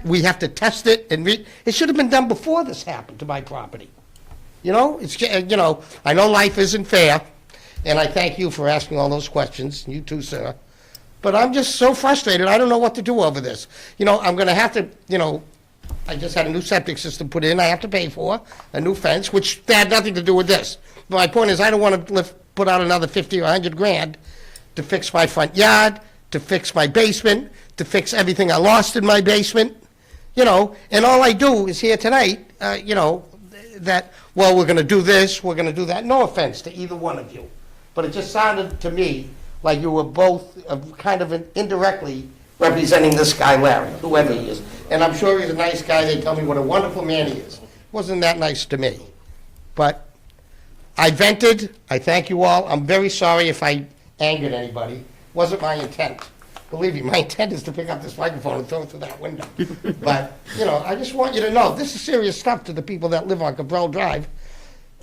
we have to test it, and it should have been done before this happened to my property. I know life isn't fair, and I thank you for asking all those questions, you too, sir. But I'm just so frustrated, I don't know what to do over this. I'm gonna have to, I just had a new septic system put in, I have to pay for, a new fence, which had nothing to do with this. But my point is, I don't wanna put out another 50 or 100 grand to fix my front yard, to fix my basement, to fix everything I lost in my basement, and all I do is here tonight, that, well, we're gonna do this, we're gonna do that. No offense to either one of you, but it just sounded to me like you were both kind of indirectly representing this guy Larry, whoever he is. And I'm sure he's a nice guy. They tell me what a wonderful man he is. Wasn't that nice to me? But I vented. I thank you all. I'm very sorry if I angered anybody. Wasn't my intent. Believe me, my intent is to pick up this microphone and throw it through that window. But, I just want you to know, this is serious stuff to the people that live on Cabral Drive.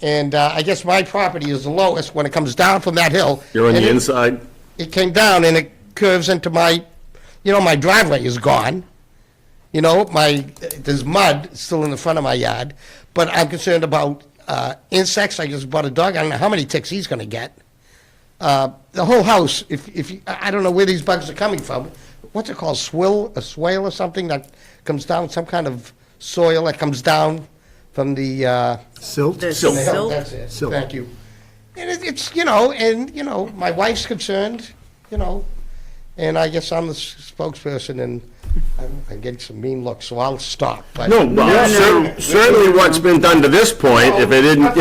And I guess my property is the lowest when it comes down from that hill. You're on And the inside? It came down and it curves into my, my driveway is gone. There's mud still in the front of my yard. But I'm concerned about insects. I just bought a dog. I don't know how many ticks he's going to get. The whole house, I don't know where these bugs are coming from. What's it called, a swale or something that comes down, some kind of soil that comes down from the Silt? The from the hill. silt? That's it. Silt. Thank you. And it's, my wife's concerned, and I guess I'm the spokesperson, and I'm getting some mean looks, so I'll stop. But No, but certainly what's been done to this point, if it didn't,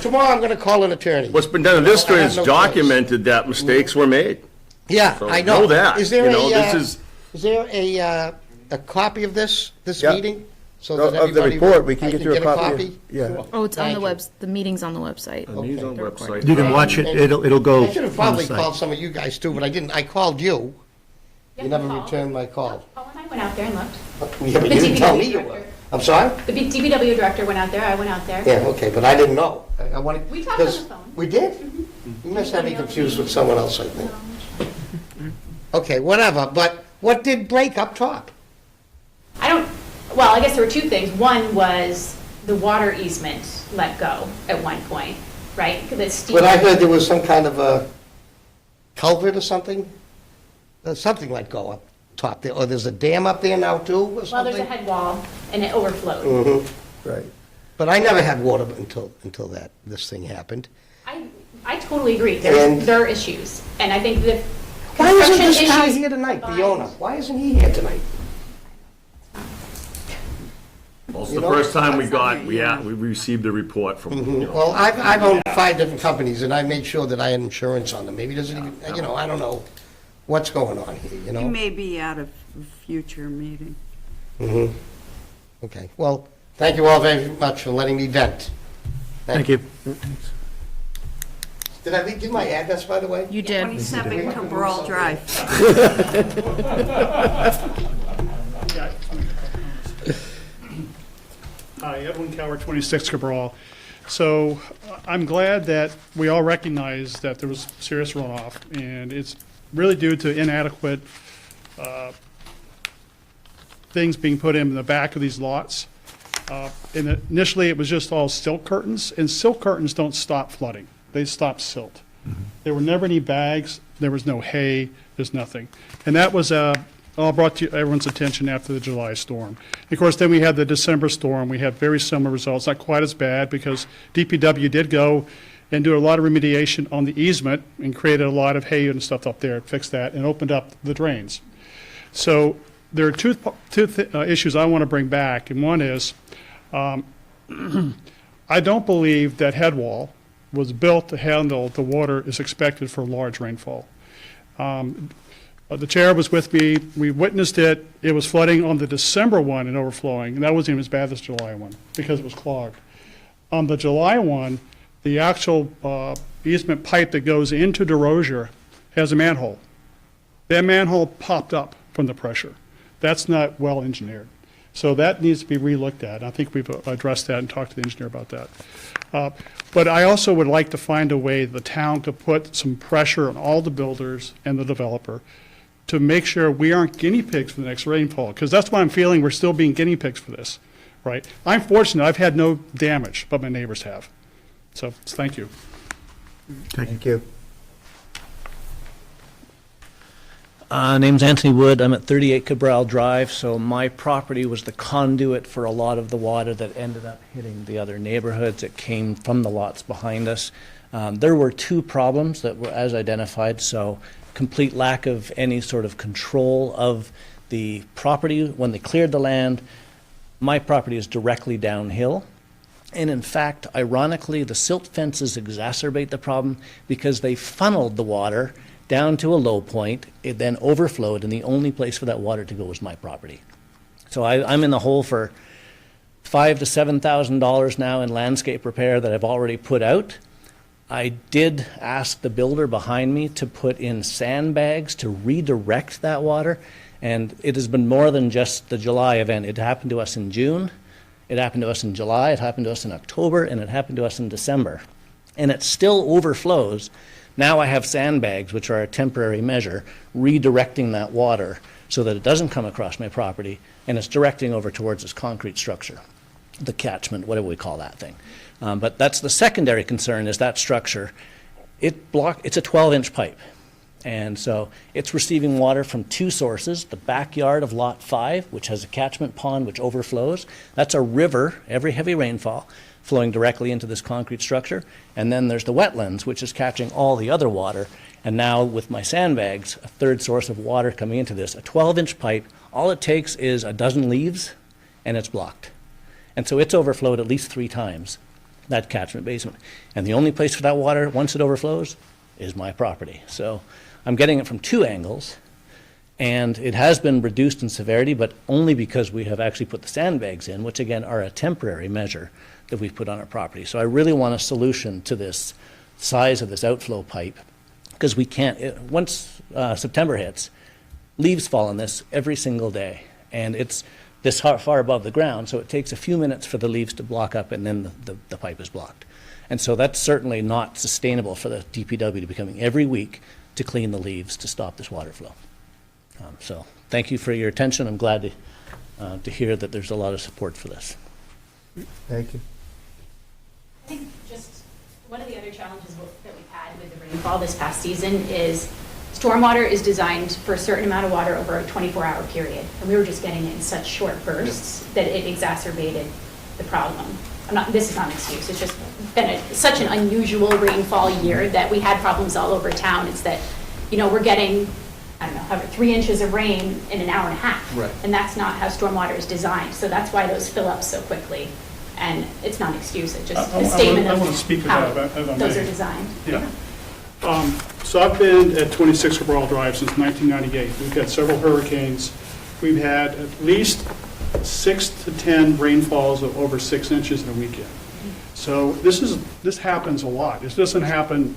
Tomorrow I'm gonna call an attorney. what's been done to this I point have is no documented that mistakes were made. Yeah, So I know. that, Is there this is there a copy of this Yeah. meeting? So that Of the everybody- report, we can I get you a copy. Yeah. Oh, it's on Thank the you. webs, the meeting's on the website. News on The recording. website. You can watch it, it'll go I should have on the probably site. called some of you guys too, but I didn't. I called you. You never called. returned my call. Paul and I went out there and looked. Yeah, but The you didn't tell me DPW you were. director. I'm sorry? The DPW director went out there, I went out there. Yeah, okay, but I didn't know. I wanted. We talked on the 'cause- phone. We did? You must have me confused with someone else, I think. Okay, whatever, but what did break up top? Well, I guess there were two things. One was the water easement let go at one point, right? 'Cause it's steep. But I heard there was some kind of a culvert or something? Something let go up top there, or there's a dam up there now too, or Well, something? there's a head wall and it overflowed. Mhm. Right. But I never had water until this thing happened. I totally agree. And- There are issues. And I think the Why isn't construction this guy issues here tonight, the combined- owner? Why isn't he here tonight? Well, it's You the know? first time we received a report from, Well, I've owned 5 different companies, and I made sure that I had insurance on them. Maybe doesn't even, I don't know what's going on here, You may be at a future meeting. Mhm. Okay, well, thank you all very much for letting me vent. Thank you. Did I give my address, by the way? You did. 27 Cabral Drive. Hi, Edwin Cower, 26 Cabral. So I'm glad that we all recognize that there was serious runoff, and it's really due to inadequate things being put in the back of these lots. And initially, it was just all silt curtains, and silt curtains don't stop flooding. They stop silt. There were never any bags, there was no hay, there's nothing. And that was all brought to everyone's attention after the July storm. Of course, then we had the December storm. We had very similar results, not quite as bad, because DPW did go and do a lot of remediation on the easement and created a lot of hay and stuff up there, fixed that, and opened up the drains. So there are two issues I want to bring back, and one is, I don't believe that head wall was built to handle the water is expected for large rainfall. The chair was with me, we witnessed it, it was flooding on the December one and overflowing, and that wasn't even as bad as the July one, because it was clogged. On the July one, the actual easement pipe that goes into DeRosier has a manhole. That manhole popped up from the pressure. That's not well engineered. So that needs to be relooked at. I think we've addressed that and talked to the engineer about that. But I also would like to find a way the town to put some pressure on all the builders and the developer to make sure we aren't guinea pigs for the next rainfall, because that's why I'm feeling we're still being guinea pigs for this, right? I'm fortunate, I've had no damage, but my neighbors have. So, thank you. Thank you. Name's Anthony Wood. I'm at 38 Cabral Drive, so my property was the conduit for a lot of the water that ended up hitting the other neighborhoods. It came from the lots behind us. There were two problems that were as identified, so complete lack of any sort of control of the property. When they cleared the land, my property is directly downhill. And in fact, ironically, the silt fences exacerbate the problem because they funneled the water down to a low point, it then overflowed, and the only place for that water to go was my property. So I'm in the hole for $5,000 to $7,000 now in landscape repair that I've already put out. I did ask the builder behind me to put in sandbags to redirect that water, and it has been more than just the July event. It happened to us in June, it happened to us in July, it happened to us in October, and it happened to us in December. And it still overflows. Now I have sandbags, which are a temporary measure, redirecting that water so that it doesn't come across my property, and it's directing over towards this concrete structure, the catchment, whatever we call that thing. But that's the secondary concern, is that structure. It's a 12-inch pipe, and so it's receiving water from two sources, the backyard of Lot 5, which has a catchment pond which overflows. That's a river every heavy rainfall, flowing directly into this concrete structure. And then there's the wetlands, which is catching all the other water. And now with my sandbags, a third source of water coming into this, a 12-inch pipe, all it takes is a dozen leaves and it's blocked. And so it's overflowed at least 3 times, that catchment basement. And the only place for that water, once it overflows, is my property. So I'm getting it from 2 angles. And it has been reduced in severity, but only because we have actually put the sandbags in, which again are a temporary measure that we've put on our property. So I really want a solution to this size of this outflow pipe, because we can't, once September hits, leaves fall on this every single day. And it's this far above the ground, so it takes a few minutes for the leaves to block up, and then the pipe is blocked. And so that's certainly not sustainable for the DPW to be coming every week to clean the leaves to stop this water flow. So thank you for your attention. I'm glad to hear that there's a lot of support for this. Thank you. I think just one of the other challenges that we've had with the rainfall this past season is stormwater is designed for a certain amount of water over a 24-hour period. And we were just getting it in such short bursts that it exacerbated the problem. This is not an excuse. It's just been such an unusual rainfall year that we had problems all over town. It's that, we're getting, 3 inches of rain in an hour and a half. Right. And that's not how stormwater is designed. So that's why those fill up so quickly. And it's not an excuse, it's just a statement I want to of speak to how that, if I those may. are designed. Yeah. So I've been at 26 Cabral Drive since 1998. We've had several hurricanes. We've had at least 6 to 10 rainfalls of over 6 inches in a weekend. So this happens a lot. This doesn't happen,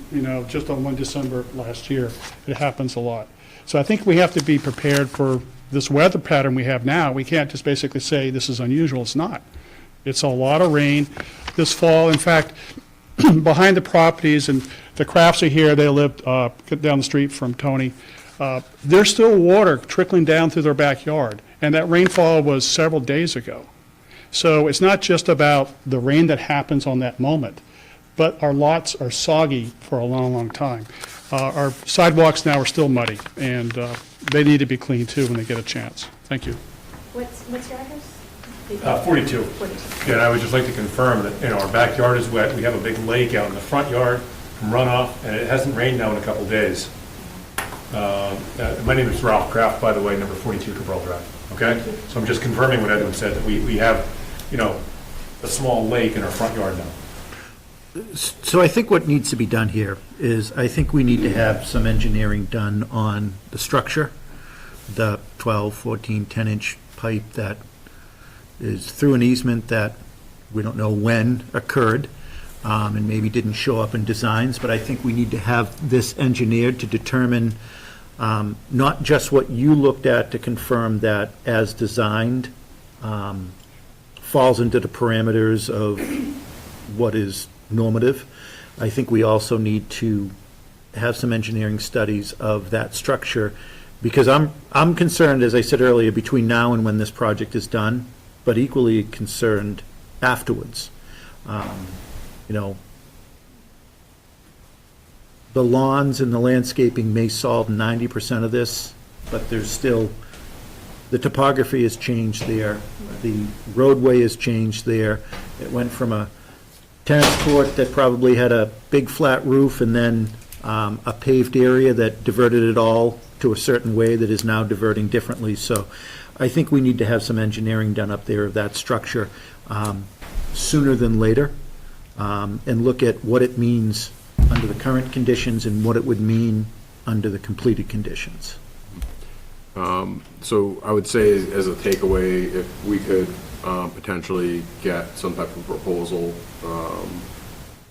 just on 1 December last year. It happens a lot. So I think we have to be prepared for this weather pattern we have now. We can't just basically say this is unusual. It's not. It's a lot of rain this fall. In fact, behind the properties, and the Crafts are here, they live down the street from Tony, there's still water trickling down through their backyard. And that rainfall was several days ago. So it's not just about the rain that happens on that moment, but our lots are soggy for a long, long time. Our sidewalks now are still muddy, and they need to be cleaned too when they get a chance. Thank you. What's your address? 42. 42. Yeah, and I would just like to confirm that, our backyard is wet. We have a big lake out in the front yard from runoff, and it hasn't rained now in a couple days. My name is Ralph Kraft, by the way, number 42 Cabral Drive, okay? So I'm just confirming what Edwin said, that we have, a small lake in our front yard now. So I think what needs to be done here is, I think we need to have some engineering done on the structure, the 12, 14, 10-inch pipe that is through an easement that we don't know when occurred, and maybe didn't show up in designs, but I think we need to have this engineered to determine not just what you looked at to confirm that as designed falls into the parameters of what is normative. I think we also need to have some engineering studies of that structure, because I'm concerned, as I said earlier, between now and when this project is done, but equally concerned afterwards. The lawns and the landscaping may solve 90% of this, but there's still, the topography has changed there, the roadway has changed there. It went from a tennis court that probably had a big flat roof and then a paved area that diverted it all to a certain way that is now diverting differently. So I think we need to have some engineering done up there of that structure sooner than later, and look at what it means under the current conditions and what it would mean under the completed conditions. So I would say, as a takeaway, if we could potentially get some type of proposal,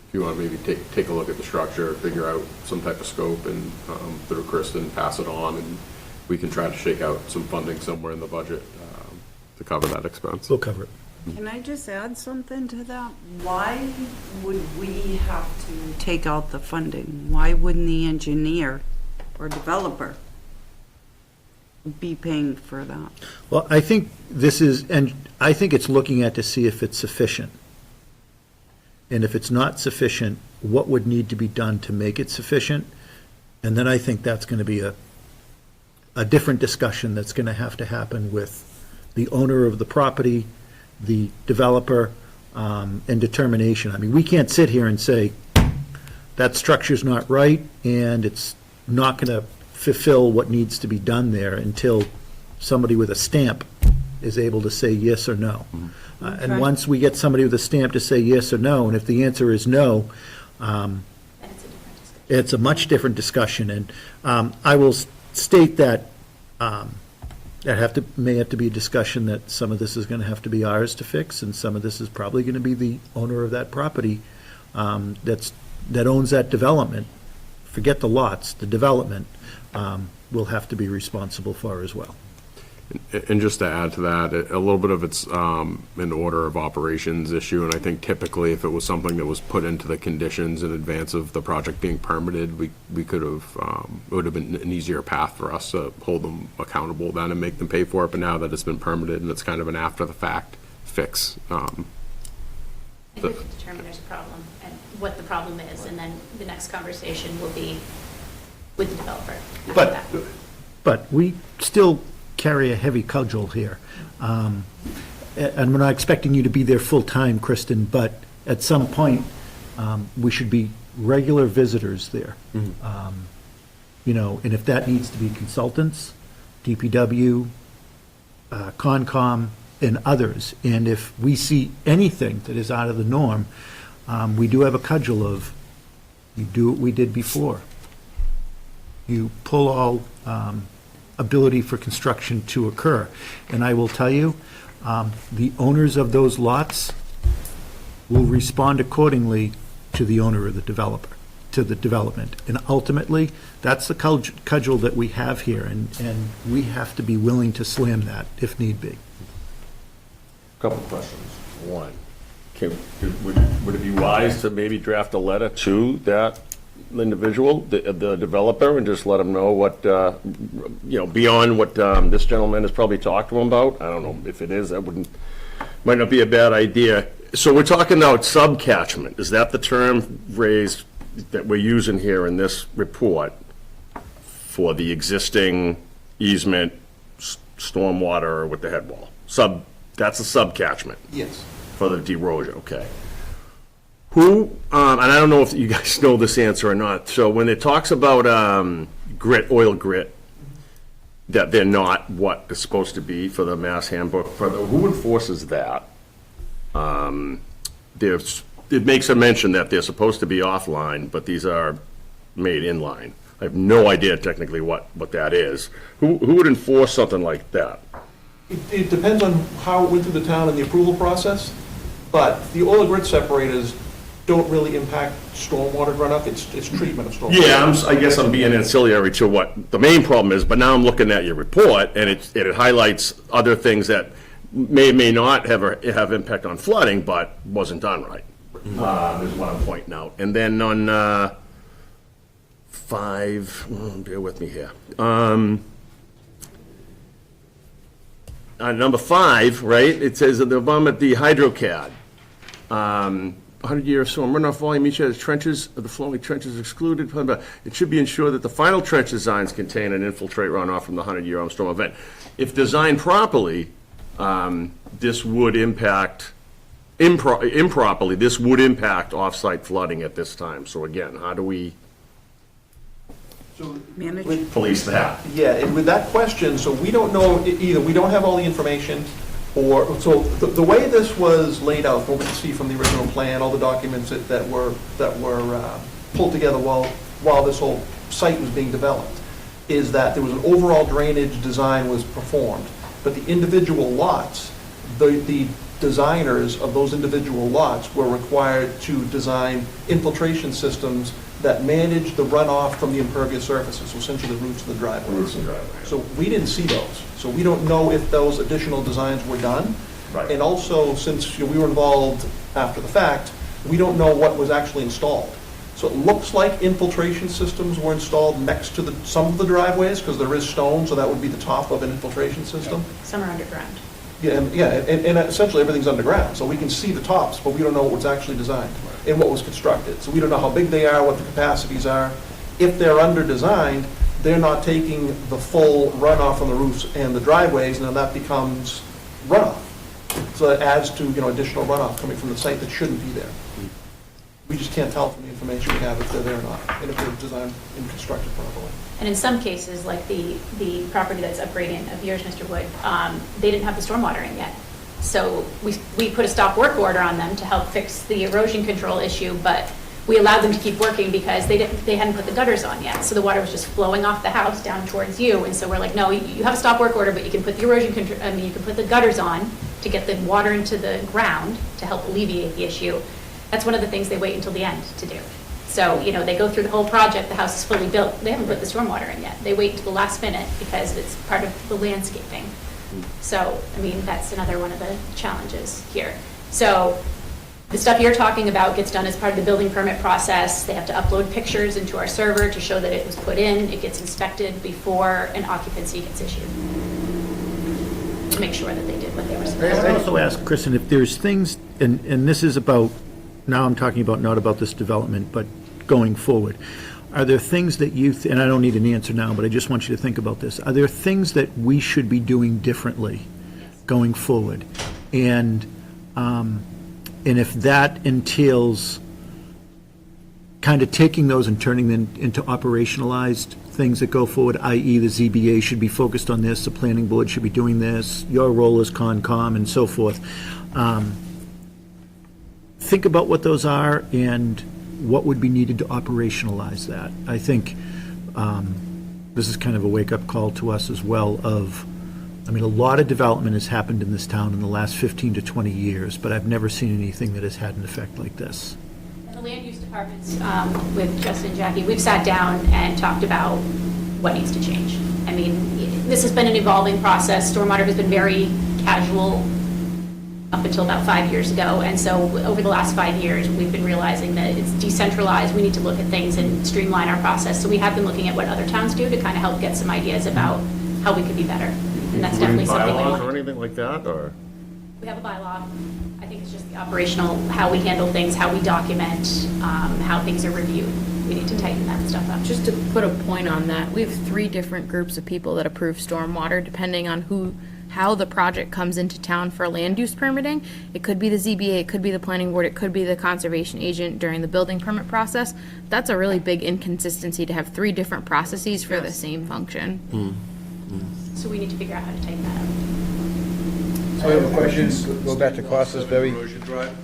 if you want to maybe take a look at the structure, figure out some type of scope, and through Kristen, pass it on, and we can try to shake out some funding somewhere in the budget to cover that expense. We'll cover it. Can I just add something to that? Why would we have to take out the funding? Why wouldn't the engineer or developer be paying for that? Well, I think this is, and I think it's looking at to see if it's sufficient. And if it's not sufficient, what would need to be done to make it sufficient? And then I think that's going to be a different discussion that's going to happen with the owner of the property, the developer, and determination. I mean, we can't sit here and say, that structure's not right, and it's not going to fulfill what needs to be done there until somebody with a stamp is able to say yes or no. And Okay. once we get somebody with a stamp to say yes or no, and if the answer is no, it's a much different discussion. And I will state that may have to be a discussion that some of this is going to have to be ours to fix, and some of this is probably going to be the owner of that property that owns that development. Forget the lots, the development will have to be responsible for as well. And just to add to that, a little bit of it's an order of operations issue, and I think typically if it was something that was put into the conditions in advance of the project being permitted, we could have, it would have been an easier path for us to hold them accountable then and make them pay for it, but now that it's been permitted and it's kind of an after-the-fact fix. And we have to determine there's a problem and what the problem is, and then the next conversation will be with the developer after that. But we still carry a heavy cudgel here. And we're not expecting you to be there full-time, Kristen, but at some point, we should be regular visitors there. And if that needs to be consultants, DPW, Concom, and others, and if we see anything that is out of the norm, we do have a cudgel of, you do what we did before. You pull all ability for construction to occur. And I will tell you, the owners of those lots will respond accordingly to the owner of the developer, to the development. And ultimately, that's the cudgel that we have here, and we have to be willing to slam that if need be. Couple of questions. One, would it be wise to maybe draft a letter to that individual, the developer, and just let him know what, beyond what this gentleman has probably talked to him about? I don't know if it is, might not be a bad idea. So we're talking about subcatchment. Is that the term phrase that we're using here in this report for the existing easement, stormwater, or with the head wall? That's a subcatchment Yes. for the derosion, okay. Who, and I don't know if you guys know this answer or not, so when it talks about oil grit, that they're not what they're supposed to be for the Mass Handbook, who enforces that? It makes a mention that they're supposed to be offline, but these are made inline. I have no idea technically what that is. Who would enforce something like that? It depends on how it went through the town and the approval process, but the oil grit separators don't really impact stormwater runoff, it's treatment of stormwater. Yeah, I guess I'm being ancillary to what the main problem is, but now I'm looking at your report, and it highlights other things that may not have impact on flooding, but wasn't done right. Is what I'm pointing out. And then on 5, bear with me here. On number 5, right, it says at the bottom at the HydroCAD, 100-year storm runoff volume, each has trenches of the flowing trenches excluded. It should be ensured that the final trench designs contain and infiltrate runoff from the 100-year storm event. If designed properly, this would impact, improperly, this would impact off-site flooding at this time. So again, how do we Manage. police that? Yeah, and with that question, so we don't know, either we don't have all the information, or, so the way this was laid out, what we can see from the original plan, all the documents that were pulled together while this whole site was being developed, is that there was an overall drainage design was performed, but the individual lots, the designers of those individual lots were required to design infiltration systems that manage the runoff from the impervious surfaces, so essentially the roots of the driveways. So we didn't see those. So we don't know if those additional designs were done. Right. And also, since we were involved after the fact, we don't know what was actually installed. So it looks like infiltration systems were installed next to some of the driveways, because there is stone, so that would be the top of an infiltration system. Some are underground. Yeah, and essentially everything's underground, so we can see the tops, but we don't know what was actually designed and what was constructed. So we don't know how big they are, what the capacities are. If they're under-designed, they're not taking the full runoff from the roofs and the driveways, and then that becomes runoff. So that adds to, additional runoff coming from the site that shouldn't be there. We just can't tell from the information we have if they're there or not, and if they're designed and constructed properly. And in some cases, like the property that's up gradient of yours, Mr. Wood, they didn't have the stormwater in yet. So we put a stop work order on them to help fix the erosion control issue, but we allowed them to keep working because they hadn't put the gutters on yet. So the water was just flowing off the house down towards you, and so we're like, no, you have a stop work order, but you can put the erosion control, you can put the gutters on to get the water into the ground to help alleviate the issue. That's one of the things they wait until the end to do. So, they go through the whole project, the house is fully built, they haven't put the stormwater in yet. They wait until the last minute because it's part of the landscaping. So, that's another one of the challenges here. So, the stuff you're talking about gets done as part of the building permit process. They have to upload pictures into our server to show that it was put in. It gets inspected before an occupancy gets issued, to make sure that they did what they were supposed to. I'd also ask, Kristen, if there's things, and this is about, now I'm talking about not about this development, but going forward, are there things that you, and I don't need an answer now, but I just want you to think about this, are there things that we should be doing differently going forward? And if that entails kind of taking those and turning them into operationalized things that go forward, i.e. the ZBA should be focused on this, the planning board should be doing this, your role as Concom, and so forth. Think about what those are and what would be needed to operationalize that. I think this is kind of a wake-up call to us as well of, a lot of development has happened in this town in the last 15 to 20 years, but I've never seen anything that has had an effect like this. The land use departments, with Justin and Jackie, we've sat down and talked about what needs to change. This has been an evolving process. Stormwater has been very casual up until about 5 years ago. And so over the last 5 years, we've been realizing that it's decentralized. We need to look at things and streamline our process. So we have been looking at what other towns do to kind of help get some ideas about how we could be better. And that's definitely something we Bylaws or want. anything like that, or? We have a bylaw. I think it's just the operational, how we handle things, how we document, how things are reviewed. We need to tighten that stuff up. Just to put a point on that, we have 3 different groups of people that approve stormwater, depending on how the project comes into town for land use permitting. It could be the ZBA, it could be the planning board, it could be the conservation agent during the building permit process. That's a really big inconsistency to have 3 different processes for the same function. So we need to figure out how to tighten that up. So I have a question, go back to Costa's very, Erosion Drive.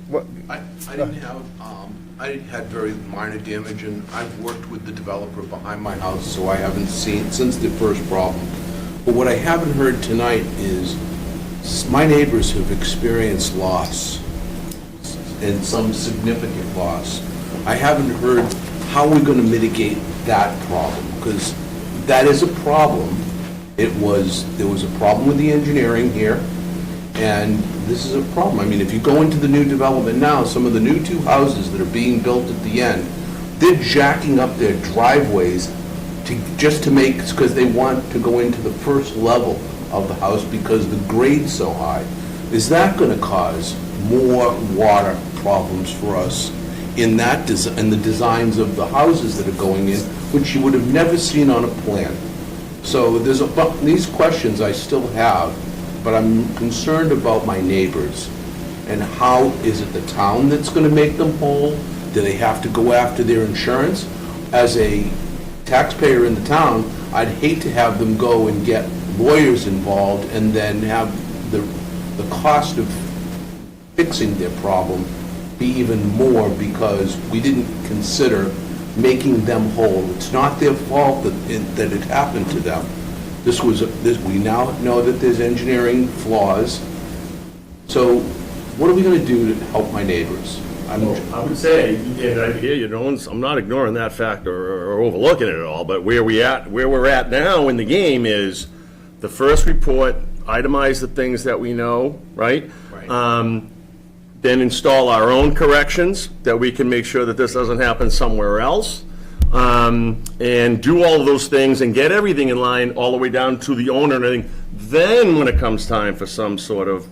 what, I didn't have, I had very minor damage, and I've worked with the developer behind my house, so I haven't seen, since the first problem. But what I haven't heard tonight is, my neighbors have experienced loss, and some significant loss. I haven't heard how we're gonna mitigate that problem, because that is a problem. There was a problem with the engineering here, and this is a problem. I mean, if you go into the new development now, some of the new 2 houses that are being built at the end, they're jacking up their driveways just to make, because they want to go into the first level of the house because the grade's so high. Is that going to cause more water problems for us in the designs of the houses that are going in, which you would have never seen on a plan? So these questions I still have, but I'm concerned about my neighbors. And how, is it the town that's going to make them whole? Do they have to go after their insurance? As a taxpayer in the town, I'd hate to have them go and get lawyers involved and then have the cost of fixing their problem be even more because we didn't consider making them whole. It's not their fault that it happened to them. We now know that there's engineering flaws. So what are we going to do to help my neighbors? I would say, and I hear you, I'm not ignoring that fact or overlooking it at all, but where we're at now in the game is the first report, itemize the things that we know, right? Right. Then install our own corrections that we can make sure that this doesn't happen somewhere else. And do all of those things and get everything in line all the way down to the owner and everything. Then when it comes time for some sort of,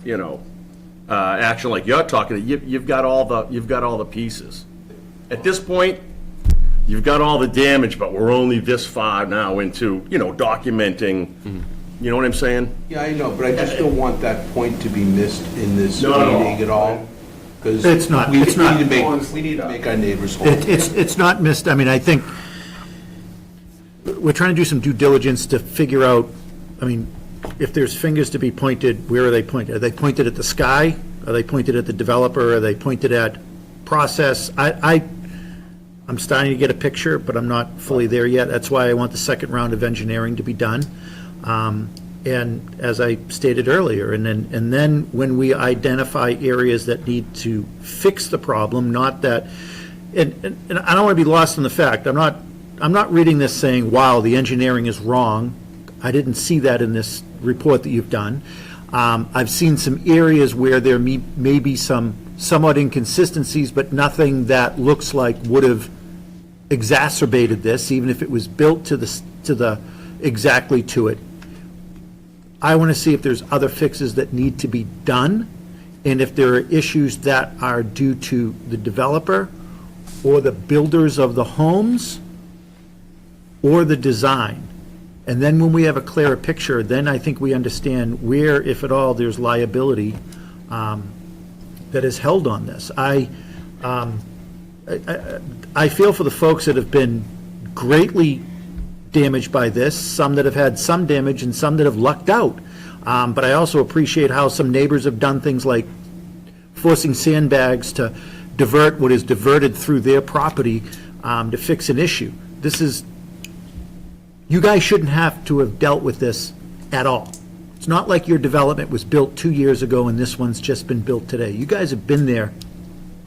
action like you're talking, you've got all the pieces. At this point, you've got all the damage, but we're only this far now into, documenting, you know what I'm saying? Yeah, I know, but I just don't want that point to be missed in this Not at all. meeting at all. Because It's not- we it's not. need to make our neighbors whole. It's not missed, I mean, I think we're trying to do some due diligence to figure out, I mean, if there's fingers to be pointed, where are they pointed? Are they pointed at the sky? Are they pointed at the developer? Are they pointed at process? I'm starting to get a picture, but I'm not fully there yet. That's why I want the second round of engineering to be done. And as I stated earlier, and then when we identify areas that need to fix the problem, not that, and I don't want to be lost in the fact, I'm not reading this saying, wow, the engineering is wrong. I didn't see that in this report that you've done. I've seen some areas where there may be some somewhat inconsistencies, but nothing that looks like would have exacerbated this, even if it was built exactly to it. I want to see if there's other fixes that need to be done, and if there are issues that are due to the developer or the builders of the homes or the design. And then when we have a clearer picture, then I think we understand where, if at all, there's liability that is held on this. I feel for the folks that have been greatly damaged by this, some that have had some damage and some that have lucked out. But I also appreciate how some neighbors have done things like forcing sandbags to divert what is diverted through their property to fix an issue. You guys shouldn't have to have dealt with this at all. It's not like your development was built 2 years ago and this one's just been built today. You guys have been there,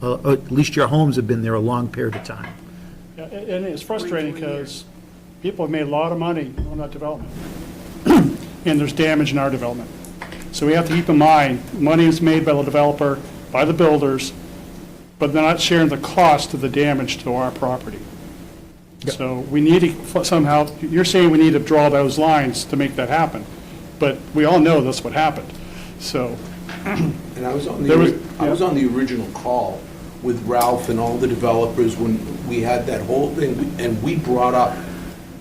or at least your homes have been there a long period of time. Yeah, and it's frustrating because people have made a lot of money on that development. And there's damage in our development. So we have to keep in mind, money is made by the developer, by the builders, but they're not sharing the cost of the damage to our property. So we need to somehow, you're saying we need to draw those lines to make that happen, but we all know that's what happened. So, And I was on There was- I was on the original call with Ralph and all the developers when we had that whole thing, and we brought up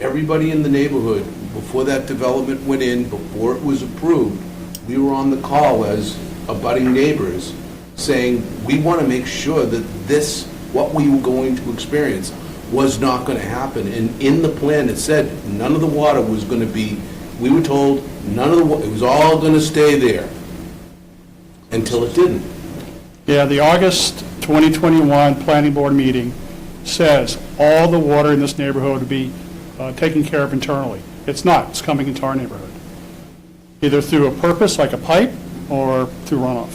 everybody in the neighborhood, before that development went in, before it was approved, we were on the call as abutting neighbors, saying, we want to make sure that this, what we were going to experience, was not going to happen. And in the plan, it said none of the water was going to be, we were told, none of the, it was all going to stay there, until it didn't. yeah, the August 2021 Planning Board meeting says all the water in this neighborhood would be taken care of internally. It's not, it's coming into our neighborhood, either through a purpose like a pipe or through runoff.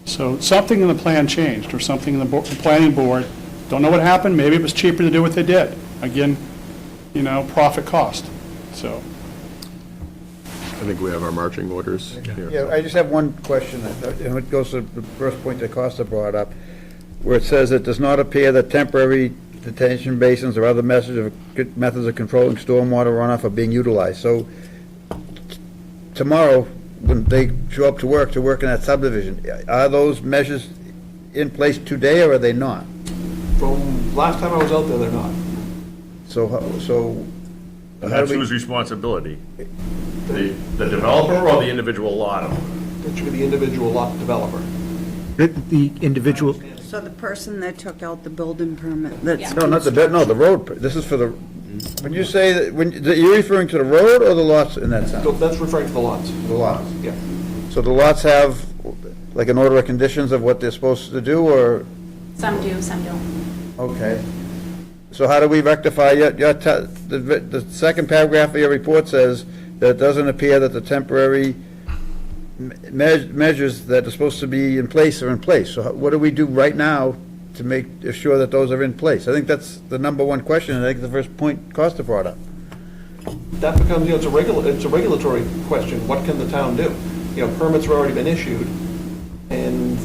So something in the plan changed, or something in the planning board, don't know what happened, maybe it was cheaper to do what they did. Again, profit cost, so. I think we have our marching orders here. Yeah, I just have one question, and it goes to the first point that Costa brought up, where it says it does not appear that temporary detention basins or other methods of controlling stormwater runoff are being utilized. So tomorrow, when they show up to work in that subdivision, are those measures in place today, or are they not? From last time I was out there, they're not. So And how that's do we? whose responsibility? The developer or the individual lot? It should be the individual lot developer. The individual, So the person that took out the building permit, that's. No, not the road. This is for the. When you say that, you're referring to the road or the lots in that So sense? that's referring to the lots. The lots. Yeah. So the lots have like an order of conditions of what they're supposed to do, or? Some do, some don't. Okay. So how do we rectify the second paragraph of your report says that it doesn't appear that the temporary measures that are supposed to be in place are in place. So what do we do right now to make sure that those are in place? I think that's the number one question, and I think the first point Costa brought up. That becomes, it's a regulatory question. What can the town do? Permits have already been issued, and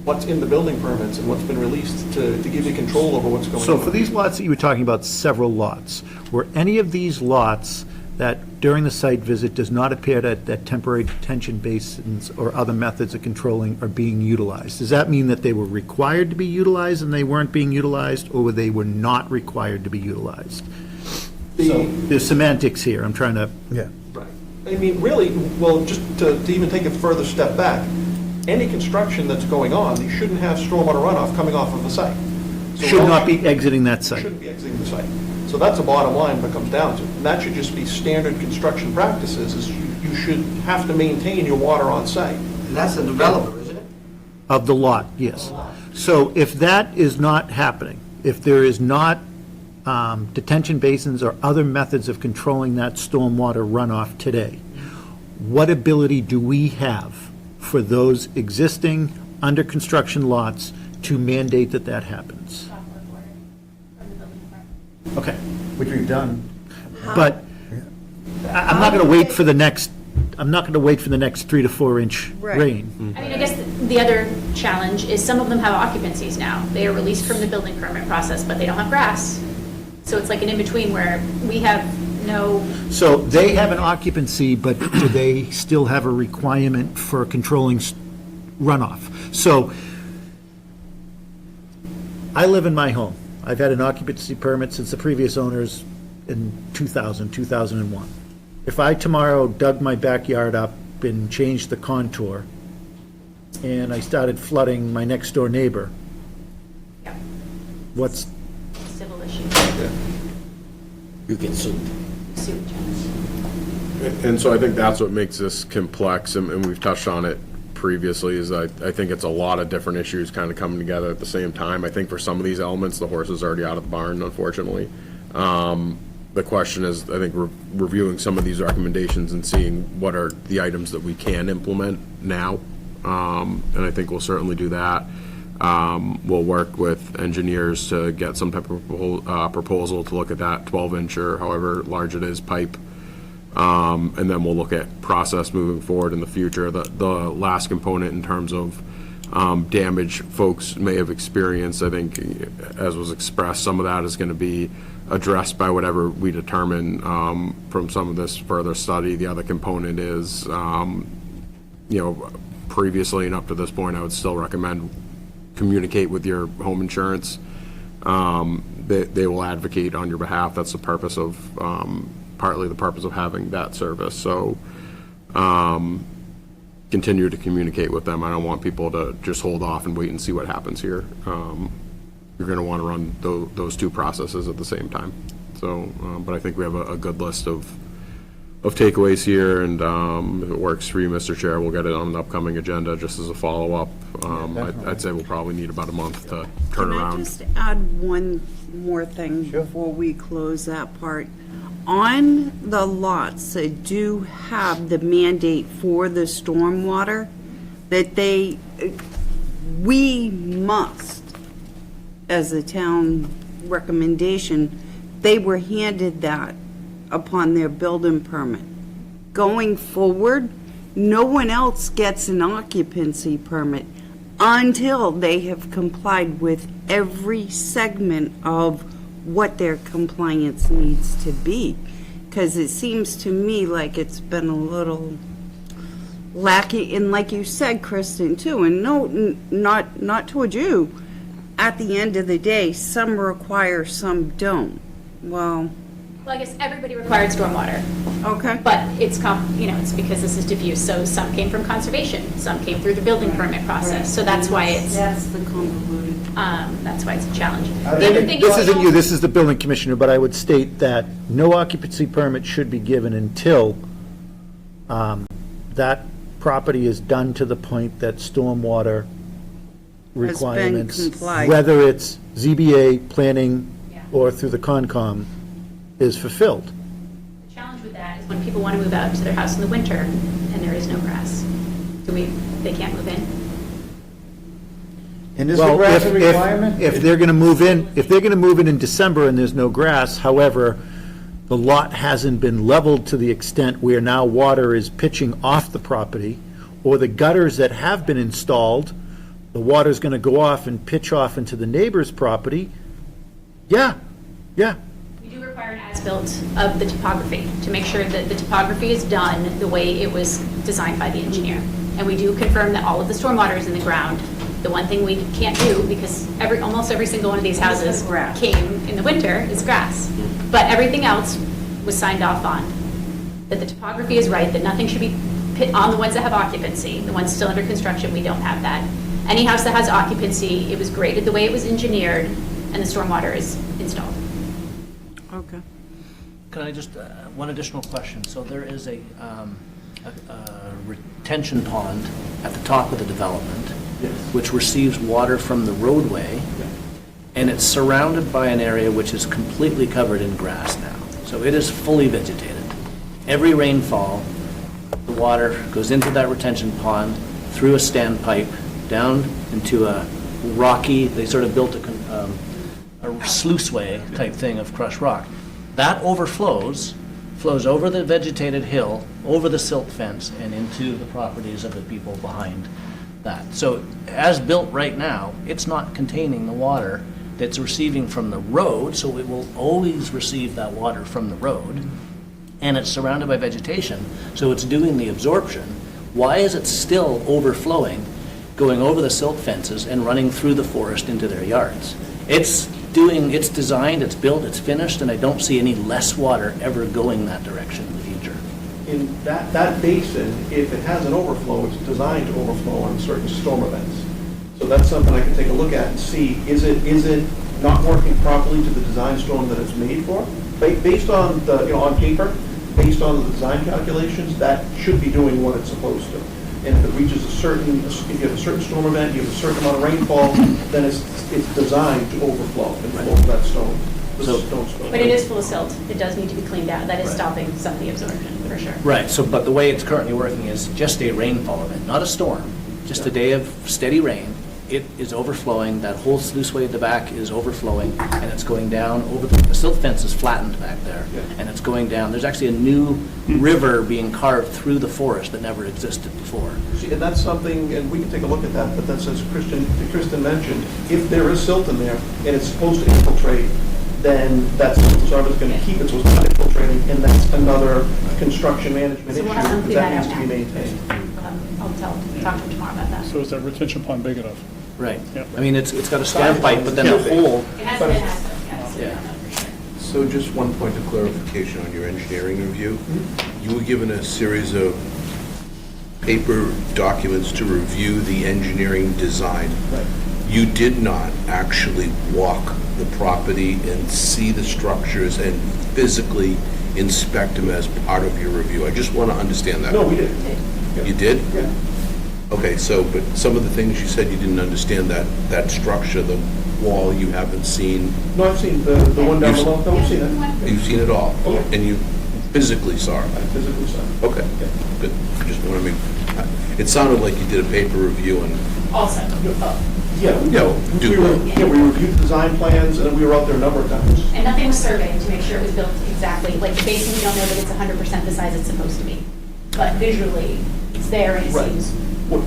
what's in the building permits and what's been released to give you control over what's going on. so for these lots that you were talking about, several lots, were any of these lots that during the site visit does not appear that temporary detention basins or other methods of controlling are being utilized? Does that mean that they were required to be utilized and they weren't being utilized, or they were not required to be utilized? So there's semantics here, I'm trying to. Yeah. Right. I mean, really, well, just to even take a further step back, any construction that's going on, you shouldn't have stormwater runoff coming off of the site. So Should not be exiting that site. Shouldn't be exiting the site. So that's the bottom line that comes down to. And that should just be standard construction practices, is you should have to maintain your water on site. And that's the developer, isn't it? Of the lot, yes. So if that is not happening, if there is not detention basins or other methods of controlling that stormwater runoff today, what ability do we have for those existing under construction lots to mandate that that happens? Okay, Which we've done. but I'm not going to wait for the next, 3 to 4 inch Right. rain. I mean, I guess the other challenge is some of them have occupancies now. They are released from the building permit process, but they don't have grass. So it's like an in-between where we have no, So they have an occupancy, but do they still have a requirement for controlling runoff? So I live in my home. I've had an occupancy permit since the previous owners in 2001. If I tomorrow dug my backyard up and changed the contour, and I started flooding my next door neighbor, yeah, what's, civil issue, You get sued. sewage. And so I think that's what makes this complex, and we've touched on it previously, is I think it's a lot of different issues kind of coming together at the same time. I think for some of these elements, the horse is already out of the barn, unfortunately. The question is, I think, reviewing some of these recommendations and seeing what are the items that we can implement now. And I think we'll certainly do that. We'll work with engineers to get some type of proposal to look at that 12-inch or however large it is pipe And then we'll look at process moving forward in the future. The last component in terms of damage folks may have experienced, I think, as was expressed, some of that is going to be addressed by whatever we determine from some of this further study. The other component is, previously and up to this point, I would still recommend communicate with your home insurance. They will advocate on your behalf. That's the purpose of, partly the purpose of having that service. So continue to communicate with them. I don't want people to just hold off and wait and see what happens here. You're going to want to run those two processes at the same time. So, but I think we have a good list of takeaways here, and if it works for you, Mr. Chair, we'll get it on an upcoming agenda just as a follow-up. I'd say we'll probably need about a month to turn around. Can I just add one more thing before we close that part? On the lots that do have the mandate for the stormwater, that we must, as a town recommendation, they were handed that upon their building permit. Going forward, no one else gets an occupancy permit until they have complied with every segment of what their compliance needs to be. Because it seems to me like it's been a little lacking, and like you said, Kristen, too, and no, not toward you, at the end of the day, some require, some don't. Well, I guess everybody required stormwater, okay. but it's it's because this is diffuse, so some came from conservation, some came through the building permit process, so that's why it's, That's the convoluted. that's why it's a challenge. The other thing This is isn't you, this is the building commissioner, but I would state that no occupancy permit should be given until that property is done to the point that stormwater requirements, complied. whether it's ZBA, planning, Yeah. or through the Concom, is fulfilled. The challenge with that is when people want to move out to their house in the winter and there is no grass. They can't move in? And is the Well, grass a if requirement? they're gonna move in December and there's no grass, however, the lot hasn't been leveled to the extent where now water is pitching off the property, or the gutters that have been installed, the water's gonna go off and pitch off into the neighbor's property, yeah. We do require an as-built of the topography to make sure that the topography is done the way it was designed by the engineer. And we do confirm that all of the stormwater is in the ground. The one thing we can't do, because almost every single one of these houses came in the winter, is grass. But everything else was signed off on. That the topography is right, that nothing should be put on the ones that have occupancy. The ones still under construction, we don't have that. Any house that has occupancy, it was graded the way it was engineered, and the stormwater is installed. Okay. Can I just, one additional question? So there is a retention pond at the top of the development, which receives water from the roadway, and it's surrounded by an area which is completely covered in grass now. So it is fully vegetated. Every rainfall, the water goes into that retention pond, through a standpipe, down into a rocky, they sort of built a sluiceway type thing of crushed rock. That flows over the vegetated hill, over the silt fence, and into the properties of the people behind that. So as built right now, it's not containing the water that's receiving from the road, so it will always receive that water from the road, and it's surrounded by vegetation, so it's doing the absorption. Why is it still overflowing, going over the silt fences and running through the forest into their yards? It's designed, it's built, it's finished, and I don't see any less water ever going that direction in the future. In that basin, if it has an overflow, it's designed to overflow on certain storm events. So that's something I can take a look at and see, is it not working properly to the design storm that it's made for? Based on on paper, based on the design calculations, that should be doing what it's supposed to. And if it reaches if you have a certain storm event, you have a certain amount of rainfall, then it's designed to overflow and flow that stone. But it is full of silt. It does need to be cleaned out. That is stopping some of the absorption, for sure. Right, so, but the way it's currently working is just a rainfall event, not a storm, just a day of steady rain, it is overflowing, that whole sluiceway at the back is overflowing, and it's going down over, the silt fence is flattened back there, and it's going down. There's actually a new river being carved through the forest that never existed before. See, and that's something, and we can take a look at that, but that's, as Kristen mentioned, if there is silt in there and it's supposed to infiltrate, then that's, so I was going to keep it so it's not infiltrating, and that's another construction management So issue we'll have to clear that that needs up to be now. maintained. I'll talk to him tomorrow about that. So is that retention pond big enough? Right. Yep. I mean, it's got a standpipe, but then the whole, It has been asked, yeah. So just one point of clarification on your engineering review. You were given a series of paper documents to review the engineering design. Right. You did not actually walk the property and see the structures and physically inspect them as part of your review. I just want to understand that. No, we did. You did? Yeah. Okay, so, but some of the things you said you didn't understand, that structure, the wall you haven't seen, No, I've seen the one down You've- below. No, we've seen it. you've seen it all? Oh. And you physically saw it? I physically saw it. Okay, good. I just want to make, it sounded like you did a paper review and, Also, Yeah, we reviewed the design plans, and we were out there a number of times. and nothing was surveyed to make sure it was built exactly, like the basin, we don't know that it's 100% the size it's supposed to be. But visually, it's there and it Right. seems,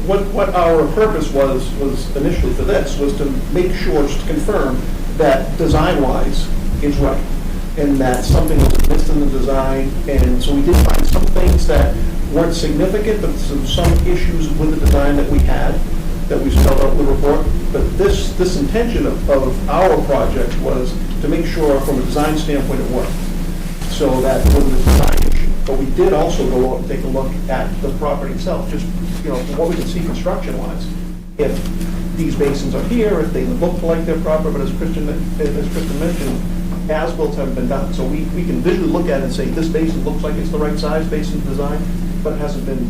What our purpose was initially for this, was to make sure, to confirm that design-wise is right, and that something was missed in the design, and so we did find some things that weren't significant, but some issues with the design that we had, that we spelled out in the report. But this intention of our project was to make sure, from a design standpoint, it worked, so that it wasn't a design issue. But we did also go out and take a look at the property itself, just, from what we can see construction-wise. If these basins are here, if they look like they're proper, but as Kristen mentioned, as-built haven't been done. So we can visually look at it and say, this basin looks like it's the right size basin design, but it hasn't been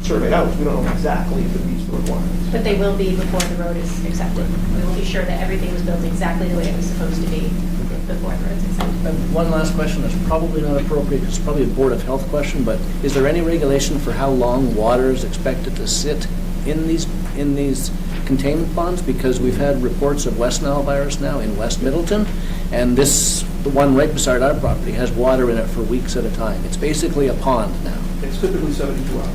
surveyed out. We don't know exactly if it meets the requirements. but they will be before the road is accepted. We will be sure that everything was built exactly the way it was supposed to be before the road's accepted. One last question that's probably not appropriate, it's probably a Board of Health question, but is there any regulation for how long water is expected to sit in these containment ponds? Because we've had reports of West Nile virus now in West Middleton, and the one right beside our property has water in it for weeks at a time. It's basically a pond now, It's typically 72 hours.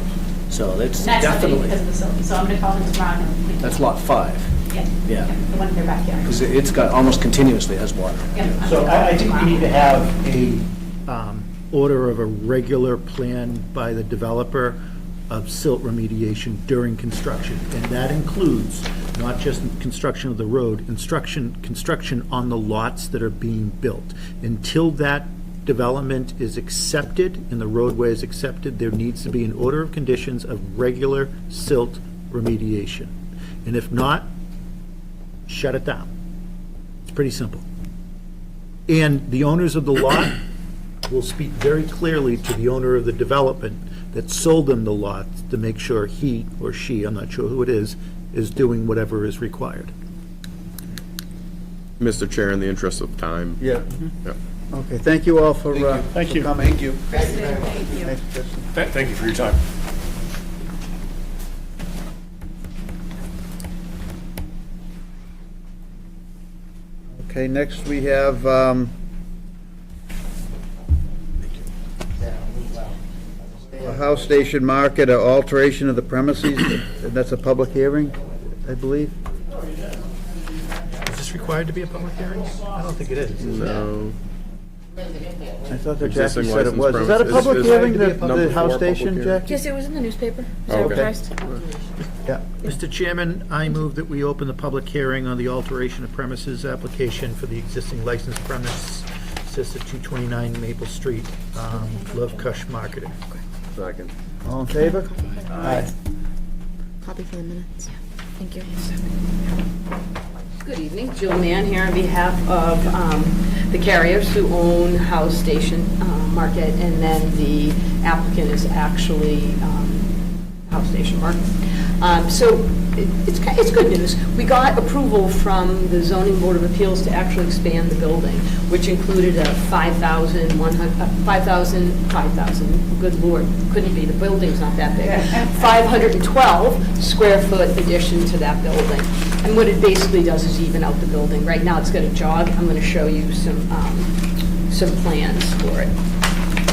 so it's And that's something definitely, because of the silt. So I'm going to call them tomorrow. and- that's lot 5, yeah. The one in their backyard. Because it's got, almost continuously has water. Yep, I'm So gonna call I them think we tomorrow. need to have a order of a regular plan by the developer of silt remediation during construction. And that includes not just construction of the road, construction on the lots that are being built. Until that development is accepted and the roadway is accepted, there needs to be an order of conditions of regular silt remediation. And if not, shut it down. It's pretty simple. And the owners of the lot will speak very clearly to the owner of the development that sold them the lot to make sure he or she, I'm not sure who it is doing whatever is required. Mr. Chair, in the interest of time. Yeah. Yeah. Okay, thank you all for Thank you. coming. thank you. Thank you. Thanks, Kristen. Thank you for your time. Okay, next we have, a house station market, an alteration of the premises, and that's a public hearing, I believe? Is this required to be a public hearing? I don't think it is. No. I thought that Jackie Existing said it was. licensed Is that a premises. public Is- hearing, is the number house 4 public station, hearing? Jackie? Yes, it was in the newspaper. It was Oh, okay. advertised. Yeah. Mr. Chairman, I move that we open the public hearing on the alteration of premises application for the existing licensed premise, sits at 229 Maple Street, Love Kush Marketing. Second. All in favor? Aye. Copy for the minutes. Thank you. Good evening, Jill Mann here on behalf of the carriers who own House Station Market, and then the applicant is actually House Station Market. So it's good news. We got approval from the zoning board of appeals to actually expand the building, which included a 5,000, good lord, couldn't be, the building's not that big. 512 square foot addition to that building. And what it basically does is even out the building. Right now it's got a jog. I'm going to show you some plans for it.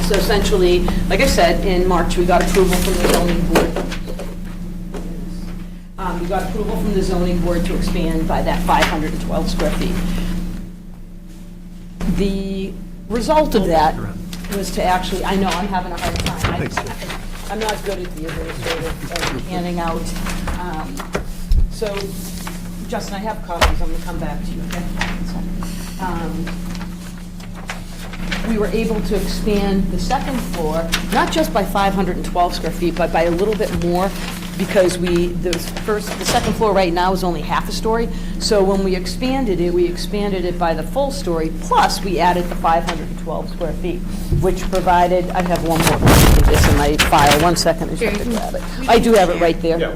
So essentially, like I said, in March, we got approval from the zoning board. We got approval from the zoning board to expand by that 512 square feet. The result of that was to actually, I know I'm having a hard time. I'm not good at the administrative handing out. So, Justin, I have copies. I'm going to come back to you, okay? We were able to expand the second floor, not just by 512 square feet, but by a little bit more, because the second floor right now is only half a story. So when we expanded it by the full story, plus we added the 512 square feet, which provided, I have one more copy of this in my file. 1 second, I just have to grab it. I do have it right there. No,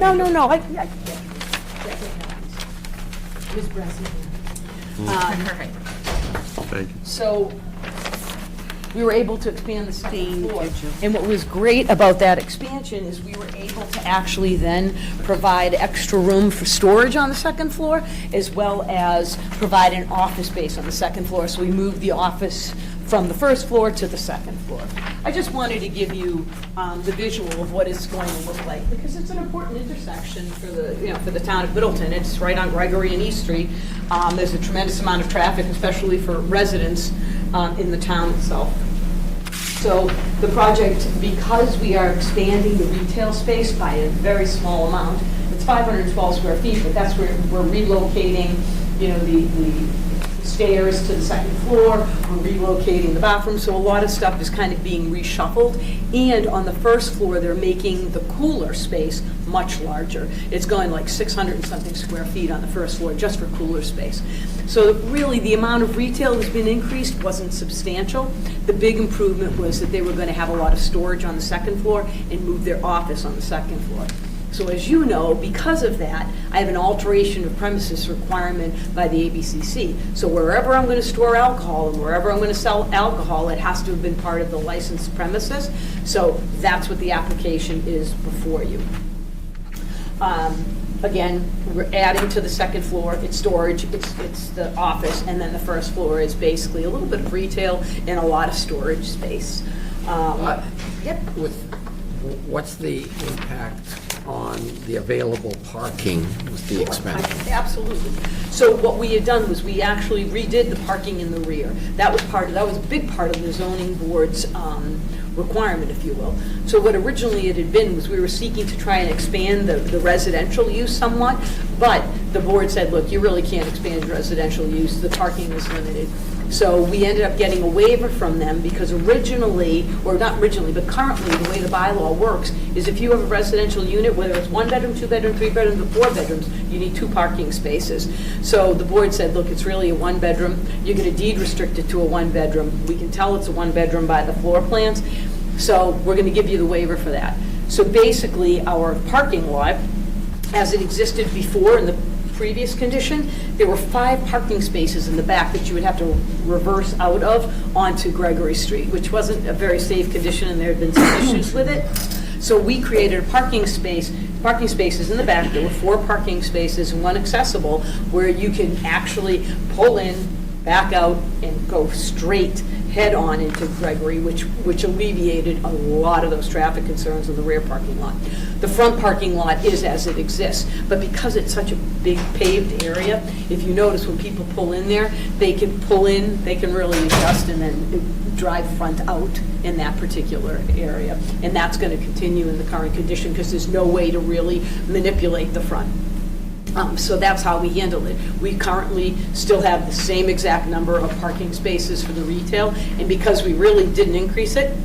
Ms. Bresson. Thank you. So we were able to expand the second floor. And what was great about that expansion is we were able to actually then provide extra room for storage on the second floor, as well as provide an office space on the second floor. So we moved the office from the first floor to the second floor. I just wanted to give you the visual of what it's going to look like, because it's an important intersection for the town of Middleton. It's right on Gregory and East Street. There's a tremendous amount of traffic, especially for residents in the town itself. So the project, because we are expanding the retail space by a very small amount, it's 512 square feet, but that's where we're relocating, the stairs to the second floor, we're relocating the bathroom, so a lot of stuff is kind of being reshuffled. And on the first floor, they're making the cooler space much larger. It's going like 600 and something square feet on the first floor just for cooler space. So really, the amount of retail that's been increased wasn't substantial. The big improvement was that they were going to have a lot of storage on the second floor and move their office on the second floor. So as you know, because of that, I have an alteration of premises requirement by the ABCC. So wherever I'm going to store alcohol and wherever I'm going to sell alcohol, it has to have been part of the licensed premises. So that's what the application is before you. Again, we're adding to the second floor. It's storage, it's the office, and then the first floor is basically a little bit of retail and a lot of storage space. Yep. What's the impact on the available parking with the expansion? Absolutely. So what we had done was we actually redid the parking in the rear. That was a big part of the zoning board's requirement, if you will. So what originally it had been was we were seeking to try and expand the residential use somewhat, but the board said, look, you really can't expand residential use, the parking is limited. So we ended up getting a waiver from them because originally, or not originally, but currently, the way the bylaw works is if you have a residential unit, whether it's 1 bedroom, 2 bedroom, 3 bedrooms, or 4 bedrooms, you need 2 parking spaces. So the board said, look, it's really a 1 bedroom. You're going to deed restrict it to a 1 bedroom. We can tell it's a 1 bedroom by the floor plans. So we're going to give you the waiver for that. So basically, our parking lot, as it existed before in the previous condition, there were 5 parking spaces in the back that you would have to reverse out of onto Gregory Street, which wasn't a very safe condition, and there had been some issues with it. So we created a parking spaces in the back. There were 4 parking spaces and 1 accessible, where you can actually pull in, back out, and go straight head-on into Gregory, which alleviated a lot of those traffic concerns in the rear parking lot. The front parking lot is as it exists, but because it's such a big paved area, if you notice when people pull in there, they can pull in, they can really adjust and then drive front out in that particular area. And that's going to continue in the current condition because there's no way to really manipulate the front. So that's how we handle it. We currently still have the same exact number of parking spaces for the retail, and because we really didn't increase it,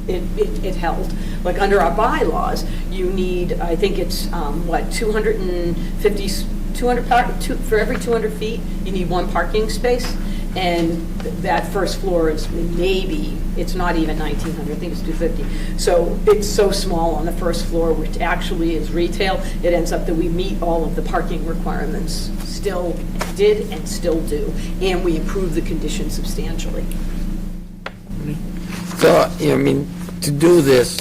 it held. Like under our bylaws, you need, I think it's, 250, for every 200 feet, you need 1 parking space. And that first floor is maybe, it's not even 1,900, I think it's 250. So it's so small on the first floor, which actually is retail, it ends up that we meet all of the parking requirements, still did and still do, and we improve the condition substantially. So, I mean, to do this,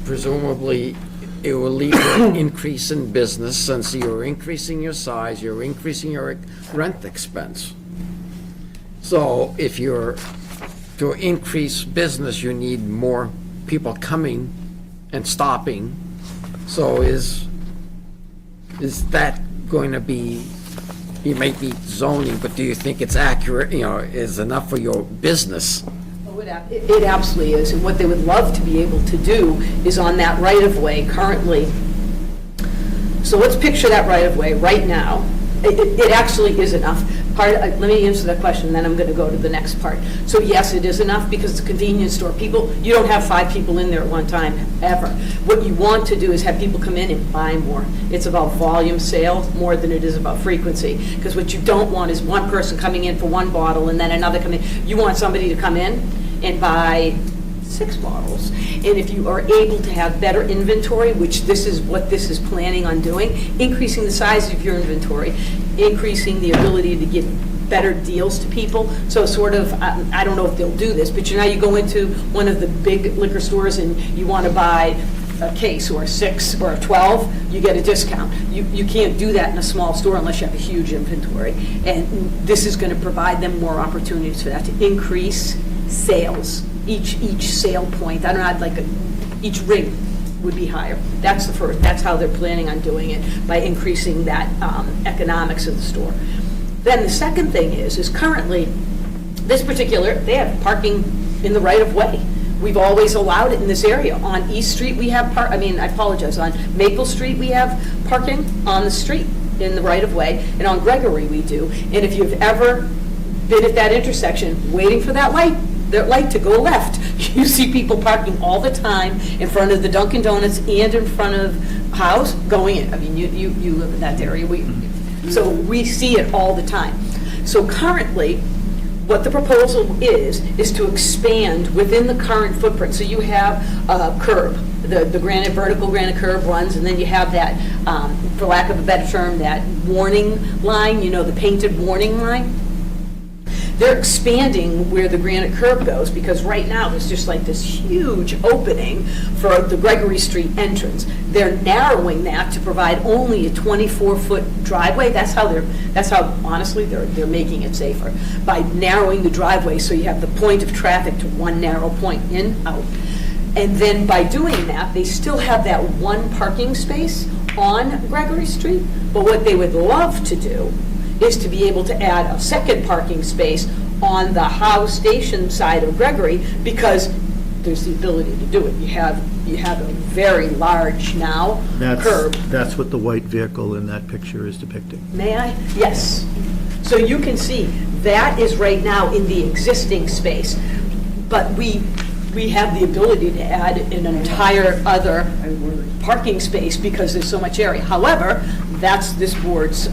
presumably, it will lead to an increase in business, since you're increasing your size, you're increasing your rent expense. So if you're, to increase business, you need more people coming and stopping. So is that going to be, you might be zoning, but do you think it's accurate, is enough for your business? It absolutely is, and what they would love to be able to do is on that right-of-way currently. So let's picture that right-of-way right now. It actually is enough. Let me answer that question, and then I'm going to go to the next part. So yes, it is enough because it's a convenience store. You don't have 5 people in there at one time, ever. What you want to do is have people come in and buy more. It's about volume sale more than it is about frequency, because what you don't want is one person coming in for one bottle and then another coming. You want somebody to come in and buy 6 bottles. And if you are able to have better inventory, which this is what this is planning on doing, increasing the size of your inventory, increasing the ability to give better deals to people. So sort of, I don't know if they'll do this, but you go into one of the big liquor stores and you want to buy a case or a 6 or a 12, you get a discount. You can't do that in a small store unless you have a huge inventory. And this is going to provide them more opportunities for that, to increase sales. Each sale point, I don't know, like each ring would be higher. That's the first. That's how they're planning on doing it, by increasing that economics of the store. Then the second thing is currently this particular, they have parking in the right of way. We've always allowed it in this area. On East Street we have on Maple Street we have parking on the street in the right of way, and on Gregory we do. And if you've ever been at that intersection waiting for that light to go left, you see people parking all the time in front of the Dunkin' Donuts and in front of house going in. I mean, you live in that area. So we see it all the time. So currently, what the proposal is to expand within the current footprint. So you have a curb, the vertical granite curb runs, and then you have that, for lack of a better term, that warning line, the painted warning line. They're expanding where the granite curb goes, because right now there's just like this huge opening for the Gregory Street entrance. They're narrowing that to provide only a 24-foot driveway. That's how honestly they're making it safer, by narrowing the driveway so you have the point of traffic to one narrow point in, out. And then by doing that, they still have that one parking space on Gregory Street. But what they would love to do is to be able to add a second parking space on the Howe Station side of Gregory, because there's the ability to do it. You have a very large now curb. That's what the white vehicle in that picture is depicting. May I? Yes. So you can see that is right now in the existing space, but we have the ability to add an entire other parking space because there's so much area. However, that's this board's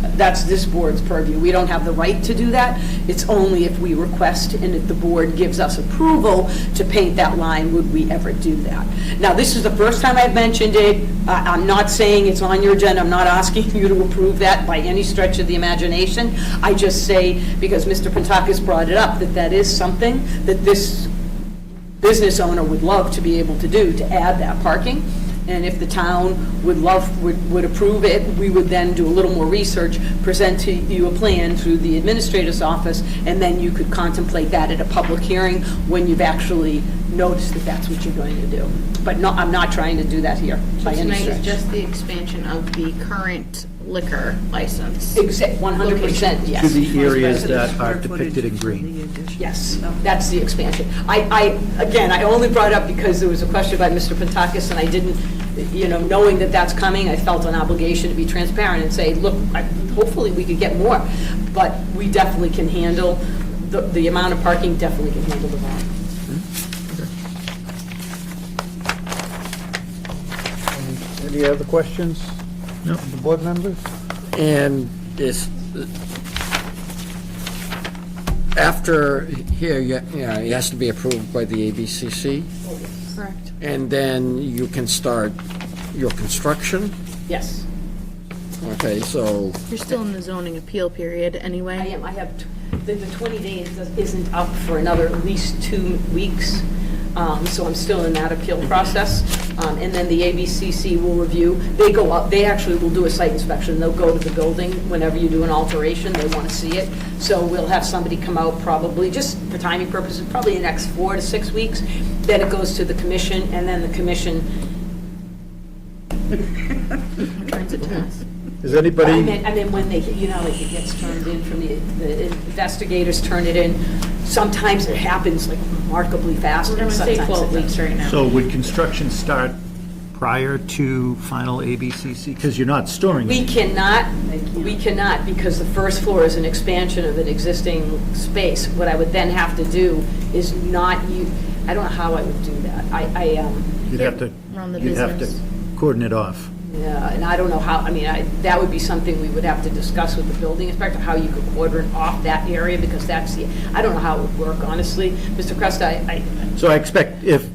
purview. We don't have the right to do that. It's only if we request and if the board gives us approval to paint that line would we ever do that. Now, this is the first time I've mentioned it. I'm not saying it's on your agenda. I'm not asking you to approve that by any stretch of the imagination. I just say, because Mr. Pentakis brought it up, that is something that this business owner would love to be able to do, to add that parking. And if the town would approve it, we would then do a little more research, present to you a plan through the administrator's office, and then you could contemplate that at a public hearing when you've actually noticed that that's what you're going to do. But no, I'm not trying to do that here by any Tonight stretch. is just the expansion of the current liquor license. 100%, yes. To the areas that are depicted in green. Yes, that's the expansion. Again, I only brought it up because there was a question by Mr. Pentakis, and I didn't, knowing that that's coming, I felt an obligation to be transparent and say, look, hopefully we could get more, but we definitely can handle, the amount of parking definitely can handle the volume. Any other questions? No. The board members? And after, here, yeah, it has to be approved by the ABCC, Correct. and then you can start your construction? Yes, Okay, so, You're still in the zoning appeal period anyway. I am. I have, the 20 days isn't up for another at least 2 weeks, so I'm still in that appeal process. And then the ABCC will review. They go up, they actually will do a site inspection. They'll go to the building whenever you do an alteration. They want to see it. So we'll have somebody come out probably, just for timing purposes, probably the next 4 to 6 weeks. Then it goes to the commission, and then the commission, Turns it to us. Is anybody? I mean, when they, like it gets turned in from the investigators turn it in. Sometimes it happens like remarkably fast. We're going to and say sometimes 12 it weeks right now. So would construction start prior to final ABCC? Because you're not storing We it. cannot, because the first floor is an expansion of an existing space. What I would then have to do is not use, I don't know how I would do that. You'd have to, Run the you'd have to business. cordon it off. Yeah, and I don't know how, that would be something we would have to discuss with the building inspector, how you could cordon off that area, because I don't know how it would work, honestly. Mr. Cresta, So I expect if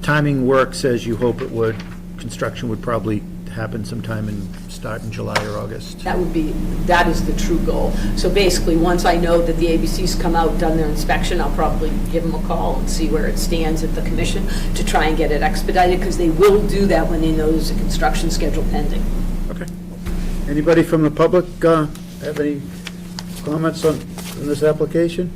timing works as you hope it would, construction would probably happen sometime and start in July or August. that is the true goal. So basically, once I know that the ABC's come out, done their inspection, I'll probably give them a call and see where it stands at the commission to try and get it expedited, because they will do that when they know there's a construction schedule pending. Okay. Anybody from the public have any comments on this application?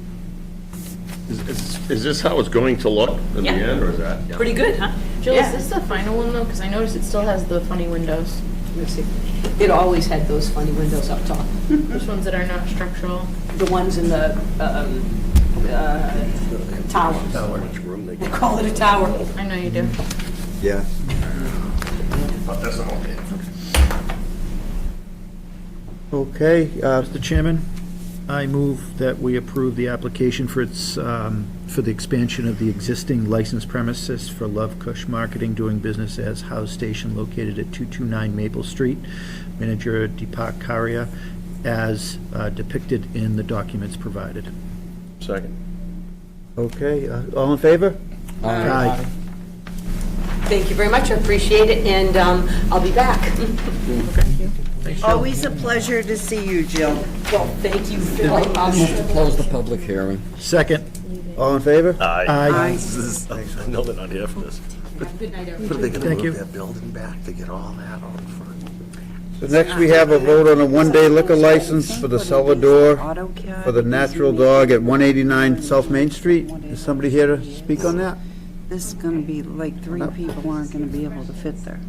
Is this how it's going to look in the Yeah. end, or is that? Pretty good, huh? Jill, Yeah. is this the final one though? Because I noticed it still has the funny windows. Let me see. It always had those funny windows up top. Which ones that are not structural? The ones in the tower. How much room they They get. call it a tower. I know you do. Yeah. But that's not okay. Okay, Mr. Chairman, I move that we approve the application for for the expansion of the existing licensed premises for Love Kush Marketing, doing business as House Station located at 229 Maple Street. Manager Deepak Karia, as depicted in the documents provided. Second. okay, all in favor? Aye. Thank you very much, I appreciate it, and I'll be back. Always a pleasure to see you, Jill. Well, thank you very move much. to close the public hearing. Second. All in favor? Aye. This is, I know they're not here for this. Good night, everyone. But are they gonna Thank you. move that building back to get all that on front? So next we have a vote on a one-day liquor license for the cellar door for the Natural Dog at 189 South Main Street. Is somebody here to speak on that? This is gonna be, like, 3 people aren't gonna be able to fit there.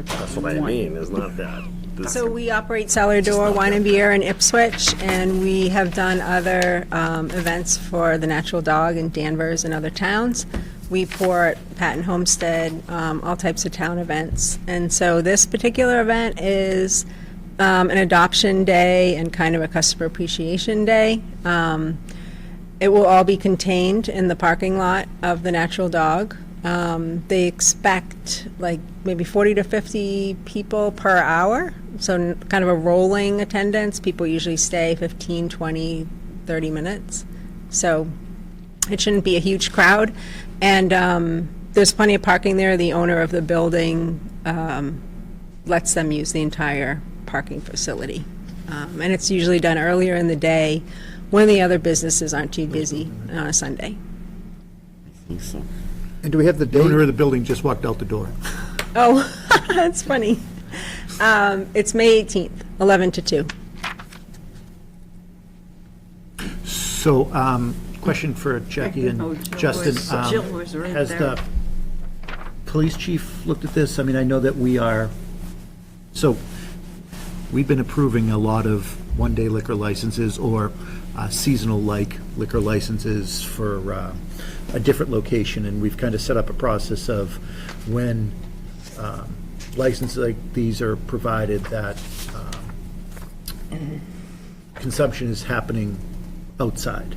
That's what I mean, it's not that. This- So we operate Cellar Door Wine and Beer in Ipswich, and we have done other events for the Natural Dog in Danvers and other towns. We port Patton Homestead, all types of town events. And so this particular event is an adoption day and kind of a customer appreciation day. It will all be contained in the parking lot of the Natural Dog. They expect like maybe 40 to 50 people per hour, so kind of a rolling attendance. People usually stay 15, 20, 30 minutes. So it shouldn't be a huge crowd. And there's plenty of parking there. The owner of the building lets them use the entire parking facility. And it's usually done earlier in the day when the other businesses aren't too busy on a Sunday. And do we have the The owner date? of the building just walked out the door. Oh, that's funny. It's May 18th, 11 to 2. So, question for Jackie and Justin. Jill was right Has there. the police chief looked at this? I mean, I know that we've been approving a lot of one-day liquor licenses or seasonal-like liquor licenses for a different location, and we've kind of set up a process of when licenses like these are provided, that consumption is happening outside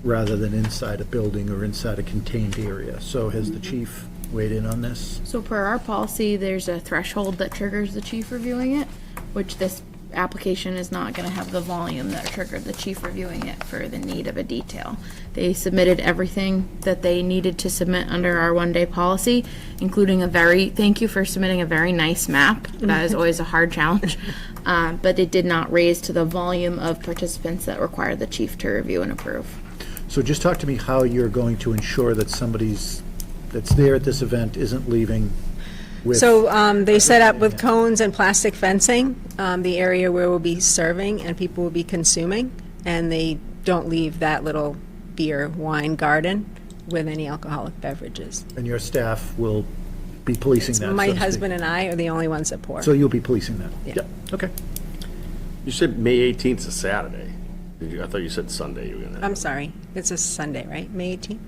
rather than inside a building or inside a contained area. So has the chief weighed in on this? So per our policy, there's a threshold that triggers the chief reviewing it, which this application is not gonna have the volume that triggered the chief reviewing it for the need of a detail. They submitted everything that they needed to submit under our one-day policy, including thank you for submitting a very nice map. That is always a hard challenge. But it did not raise to the volume of participants that required the chief to review and approve. So just talk to me how you're going to ensure that somebody's, that's there at this event isn't leaving with... So they set up with cones and plastic fencing, the area where we'll be serving and people will be consuming, and they don't leave that little beer, wine garden with any alcoholic beverages. And your staff will be policing that, so My to speak. husband and I are the only ones that pour. So you'll be policing that? Yeah. Okay. You said May 18th is a Saturday. I thought you said Sunday you were gonna. I'm sorry, it's a Sunday, right? May 18th?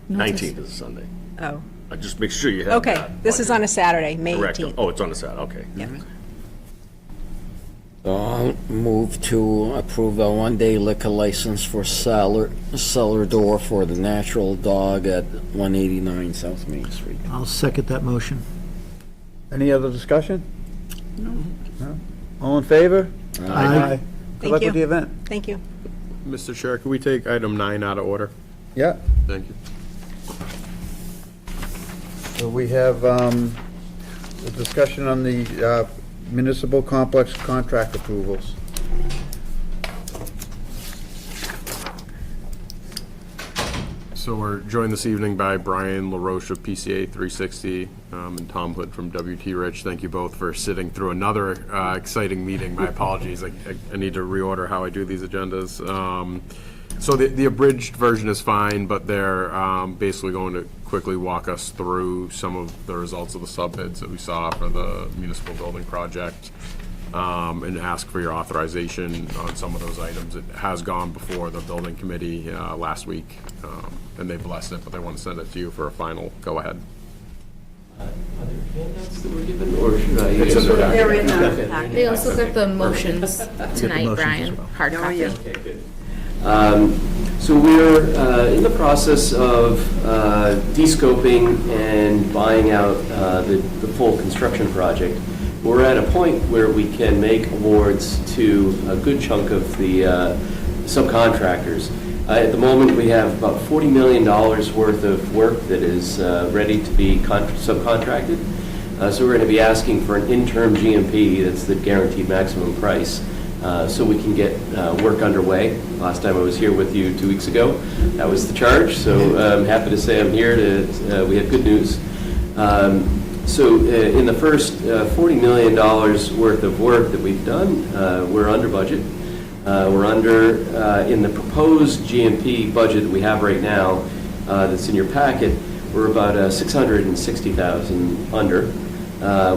19th is a Sunday. Oh, Just make sure you have okay, that. this is on a Saturday, May Correct. 18th. Oh, it's on a Saturday, okay. Yeah. I'll move to approve a one-day liquor license for cellar door for the Natural Dog at 189 South Main Street. I'll second that motion. Any other discussion? No. All in favor? Aye. Good Thank luck you. with the event. Thank you. Mr. Chair, can we take item 9 out of order? Yeah, Thank you. so we have a discussion on the municipal complex contract approvals. So we're joined this evening by Brian LaRoche of PCA 360 and Tom Hood from WT Rich. Thank you both for sitting through another exciting meeting. My apologies. I need to reorder how I do these agendas. So the abridged version is fine, but they're basically going to quickly walk us through some of the results of the subbids that we saw for the municipal building project and ask for your authorization on some of those items. It has gone before the building committee last week, and they blessed it, but they want to send it to you for a final go-ahead. Handouts that were given, or should I? It's in the packet. They're in the packet. They also got the motions tonight, motions Brian, as well. hard Oh, copy. yeah. Okay, good. So we're in the process of de-scoping and buying out the full construction project. We're at a point where we can make awards to a good chunk of the subcontractors. At the moment, we have about $40 million worth of work that is ready to be subcontracted. So we're going to be asking for an interim GMP, that's the guaranteed maximum price, so we can get work underway. Last time I was here with you 2 weeks ago, that was the charge, so I'm happy to say I'm here we have good news. So in the first $40 million worth of work that we've done, we're under budget. We're under, in the proposed GMP budget that we have right now, that's in your packet, we're about $660,000 under.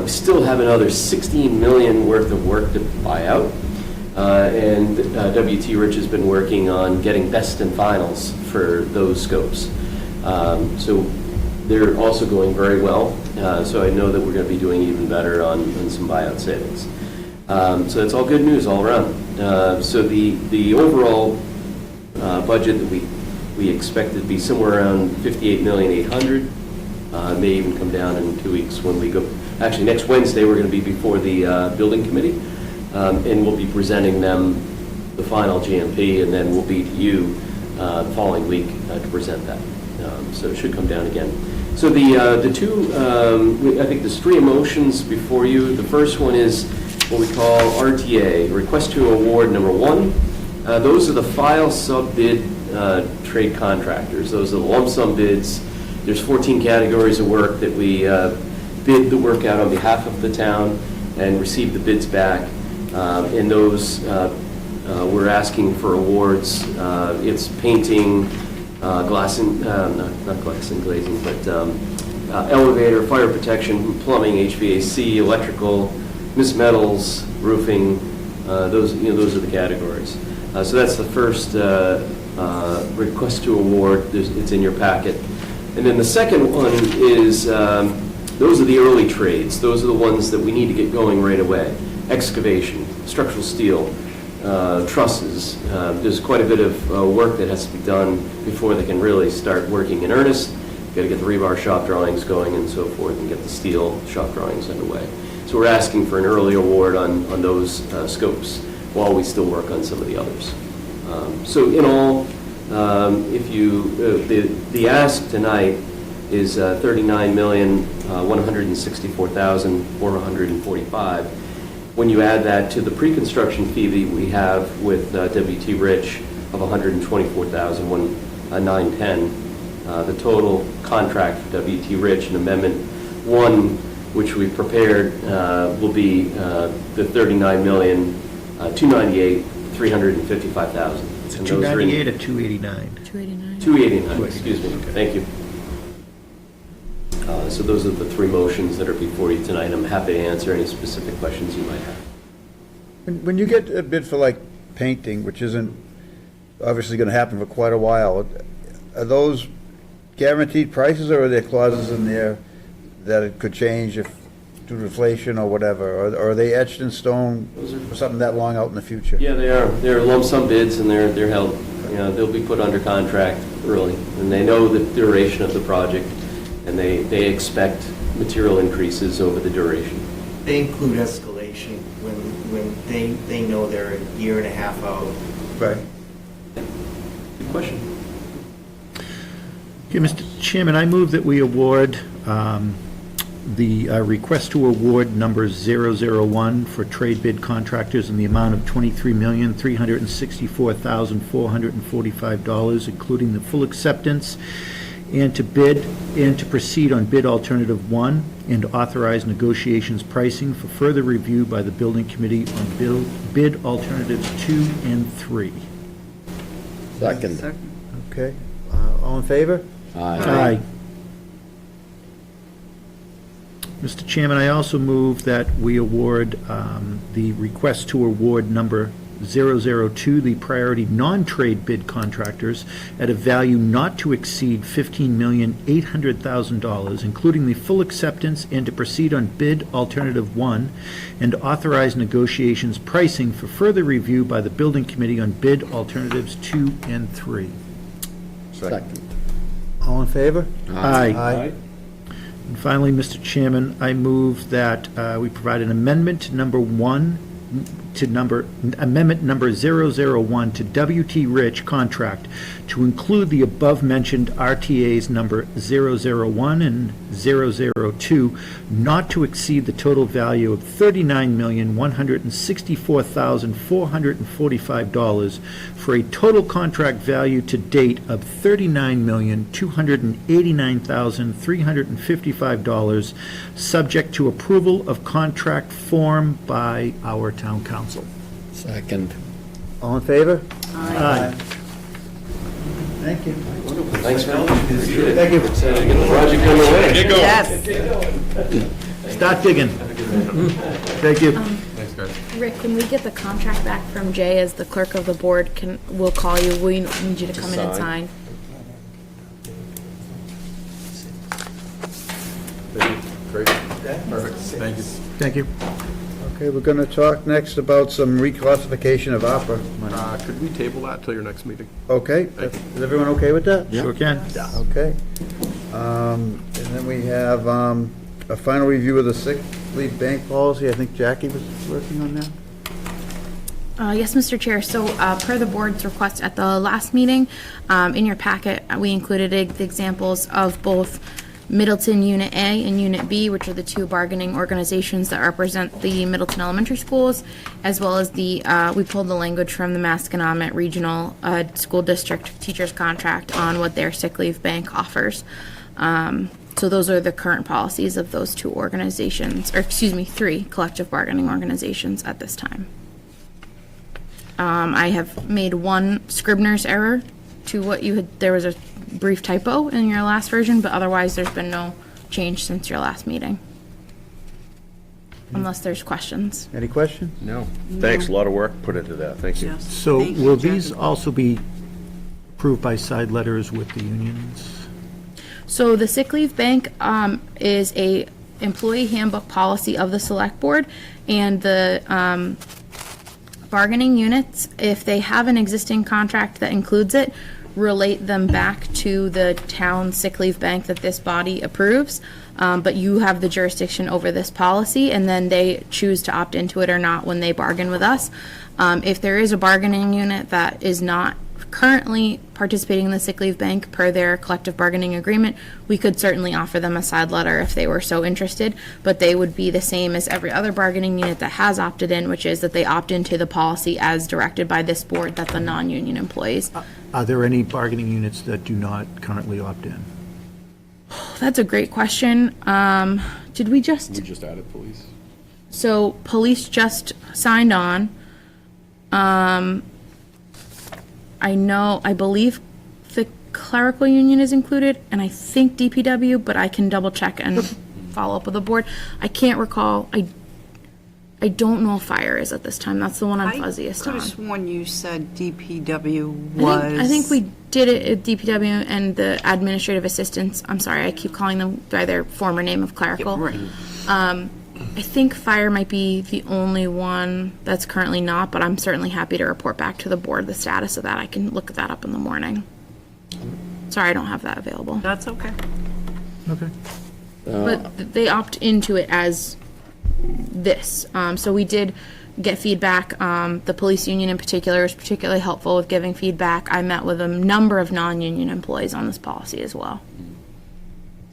We still have another $16 million worth of work to buy out. And WT Rich has been working on getting best and finals for those scopes. So they're also going very well. So I know that we're going to be doing even better on some buyout savings. So that's all good news all around. So the overall budget that we expect to be somewhere around $58,800,000. May even come down in 2 weeks when we go. Actually, next Wednesday we're going to be before the building committee, and we'll be presenting them the final GMP, and then we'll be to you the following week to present that. So it should come down again. So the two, I think there's 3 motions before you. The first one is what we call RTA, Request to Award Number 1. Those are the file sub-bid trade contractors. Those are the lump sum bids. There's 14 categories of work that we bid the work out on behalf of the town and receive the bids back. And those, we're asking for awards. It's painting, glass and, not glass and glazing, but elevator, fire protection, plumbing, HVAC, electrical, Miss Metals, roofing, those are the categories. So that's the first request to award. It's in your packet. And then the second one is, those are the early trades. Those are the ones that we need to get going right away. Excavation, structural steel, trusses. There's quite a bit of work that has to be done before they can really start working in earnest. Got to get the rebar shop drawings going and so forth and get the steel shop drawings underway. So we're asking for an early award on those scopes while we still work on some of the others. So in all, if you, the ask tonight is $39,164,445. When you add that to the pre-construction fee that we have with W.T. Rich of $124,910, the total contract for W.T. Rich and Amendment 1, which we prepared, will be the $39,298,355,000. Is it 298 or 289? 289, excuse me. Thank you. So those are the three motions that are before you tonight. I'm happy to answer any specific questions you might have. When you get a bid for like painting, which isn't obviously going to happen for quite a while, are those guaranteed prices, or are there clauses in there that it could change if due to inflation or whatever? Or are they etched in stone for something that long out in the future? Yeah, they are. They're lump sum bids, and they're held. You know, they'll be put under contract early, and they know the duration of the project, and they expect material increases over the duration. They include escalation when they know they're a year and a half out. Right. Good question. Okay, Mr. Chairman, I move that we award the request to award number 001 for trade bid contractors in the amount of $23,364,445, including the full acceptance, and to proceed on bid alternative 1, and to authorize negotiations pricing for further review by the building committee on bid alternatives 2 and 3. Second. Okay. All in favor? Aye. Mr. Chairman, I also move that we award the request to award number 002, the priority non-trade bid contractors, at a value not to exceed $15,800,000, including the full acceptance, and to proceed on bid alternative 1, and to authorize negotiations pricing for further review by the building committee on bid alternatives 2 and 3. Second. All in favor? Aye. And finally, Mr. Chairman, I move that we provide an amendment to amendment number 001 to W.T. Rich contract to include the above-mentioned RTAs number 001 and 002, not to exceed the total value of $39,164,445 for a total contract value to date of $39,289,355, subject to approval of contract form by our town council. Second. All in favor? Aye. Thank you. Thanks very much. Appreciate it. Thank you. Let's get the project underway. Yes. Start digging. Thank you. Thanks, guys. Rick, when we get the contract back from Jay as the clerk of the board, we'll call you. We need you to come in and sign. Great. Perfect. Thank you. Thank you. Okay, we're going to talk next about some reclassification of opera money. Could we table that till your next meeting? Okay, is everyone okay with that? Sure can. Okay. And then we have a final review of the sick leave bank policy. I think Jackie was working on that. Yes, Mr. Chair. So per the board's request at the last meeting, in your packet, we included the examples of both Middleton Unit A and Unit B, which are the two bargaining organizations that represent the Middleton Elementary Schools, as well as we pulled the language from the Masconomet Regional School District Teachers Contract on what their sick leave bank offers. So those are the current policies of those two organizations, or excuse me, three collective bargaining organizations at this time. I have made one Scribner's error to what you had. There was a brief typo in your last version, but otherwise there's been no change since your last meeting. Unless there's questions. Any questions? No. Thanks, a lot of work put into that, thank you. Yes. So Thank you, will Jackie. these also be approved by side letters with the unions? So the sick leave bank is a employee handbook policy of the select board, and the bargaining units, if they have an existing contract that includes it, relate them back to the town sick leave bank that this body approves. but you have the jurisdiction over this policy, and then they choose to opt into it or not when they bargain with us. If there is a bargaining unit that is not currently participating in the sick leave bank per their collective bargaining agreement, we could certainly offer them a side letter if they were so interested, but they would be the same as every other bargaining unit that has opted in, which is that they opt into the policy as directed by this board that the non-union employees. Are there any bargaining units that do not currently opt in? That's a great question. Did we just? We just added police. So police just signed on. I believe the clerical union is included, and I think DPW, but I can double check and follow up with the board. I can't recall. I don't know if fire is at this time. That's the one I'm fuzziest on. I could have sworn you said DPW was. I think we did it at DPW and the administrative assistants. I'm sorry, I keep calling them by their former name of clerical. Right. I think fire might be the only one that's currently not, but I'm certainly happy to report back to the board the status of that. I can look that up in the morning. Sorry, I don't have that available. That's okay. Okay. But they opt into it as this. So we did get feedback. The police union in particular is particularly helpful with giving feedback. I met with a number of non-union employees on this policy as well.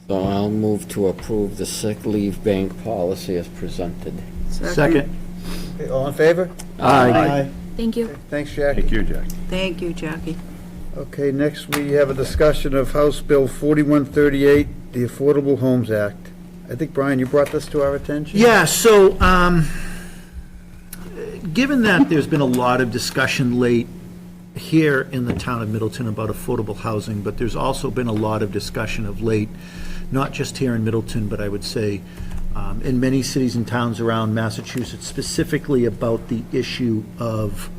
So I'll move to approve the sick leave bank policy as presented. Second. Okay, all in favor? Aye. Thank you. Thanks, Jackie. Thank you, Jack. Thank you, Jackie. Okay, next we have a discussion of House Bill 4138, the Affordable Homes Act. I think, Brian, you brought this to our attention? Yeah, so, given that there's been a lot of discussion late here in the town of Middleton about affordable housing, but there's also been a lot of discussion of late, not just here in Middleton, but I would say in many cities and towns around Massachusetts, specifically about the issue of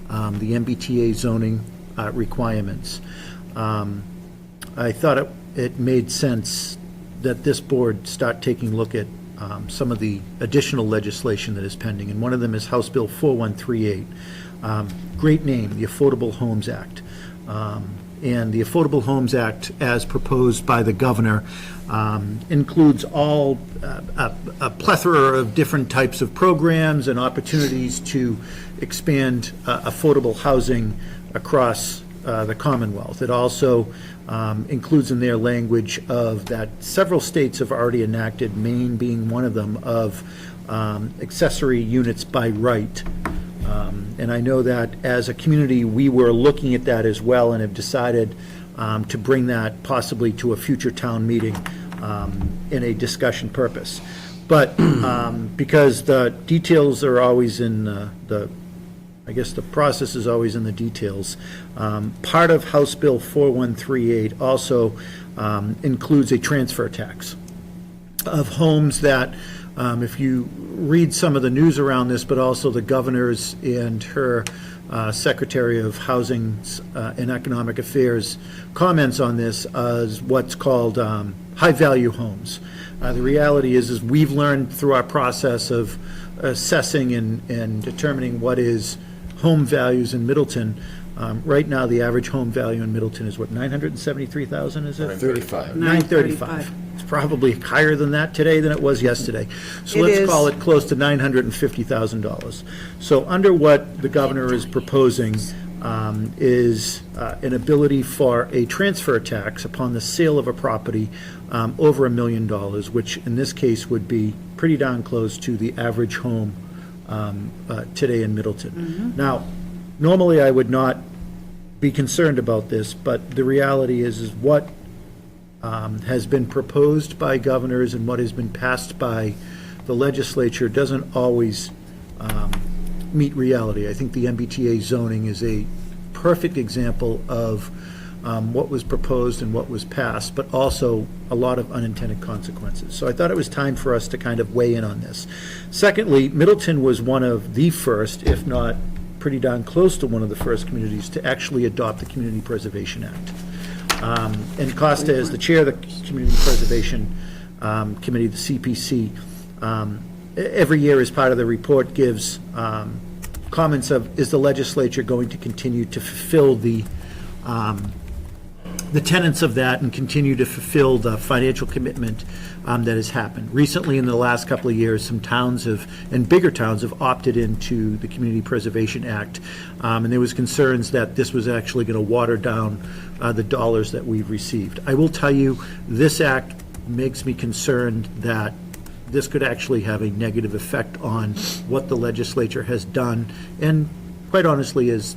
the MBTA zoning requirements. I thought it made sense that this board start taking a look at some of the additional legislation that is pending, and one of them is House Bill 4138. Great name, the Affordable Homes Act. And the Affordable Homes Act, as proposed by the governor, includes a plethora of different types of programs and opportunities to expand affordable housing across the Commonwealth. It also includes in their language of that several states have already enacted, Maine being one of them, of accessory units by right. And I know that as a community, we were looking at that as well and have decided to bring that possibly to a future town meeting in a discussion purpose. But because the details are always in I guess the process is always in the details. Part of House Bill 4138 also includes a transfer tax of homes that, if you read some of the news around this, but also the governor's and her Secretary of Housing and Economic Affairs comments on this as what's called high-value homes. The reality is we've learned through our process of assessing and determining what is home values in Middleton. Right now, the average home value in Middleton is what, 973,000, is it? 935. 935. It's probably higher than that today than it was yesterday. So It let's is. call it close to $950,000. So under what the governor is proposing is an ability for a transfer tax upon the sale of a property over $1 million, which in this case would be pretty darn close to the average home today in Middleton. Now, normally I would not be concerned about this, but the reality is what has been proposed by governors and what has been passed by the legislature doesn't always meet reality. I think the MBTA zoning is a perfect example of what was proposed and what was passed, but also a lot of unintended consequences. So I thought it was time for us to kind of weigh in on this. Secondly, Middleton was one of the first, if not pretty darn close to one of the first communities to actually adopt the Community Preservation Act. And Costa, as the chair of the Community Preservation Committee, the CPC, every year as part of the report gives comments of, is the legislature going to continue to fulfill the the tenets of that and continue to fulfill the financial commitment that has happened. Recently, in the last couple of years, some towns have, and bigger towns have opted into the Community Preservation Act, and there was concerns that this was actually going to water down the dollars that we've received. I will tell you, this act makes me concerned that this could actually have a negative effect on what the legislature has done, and quite honestly is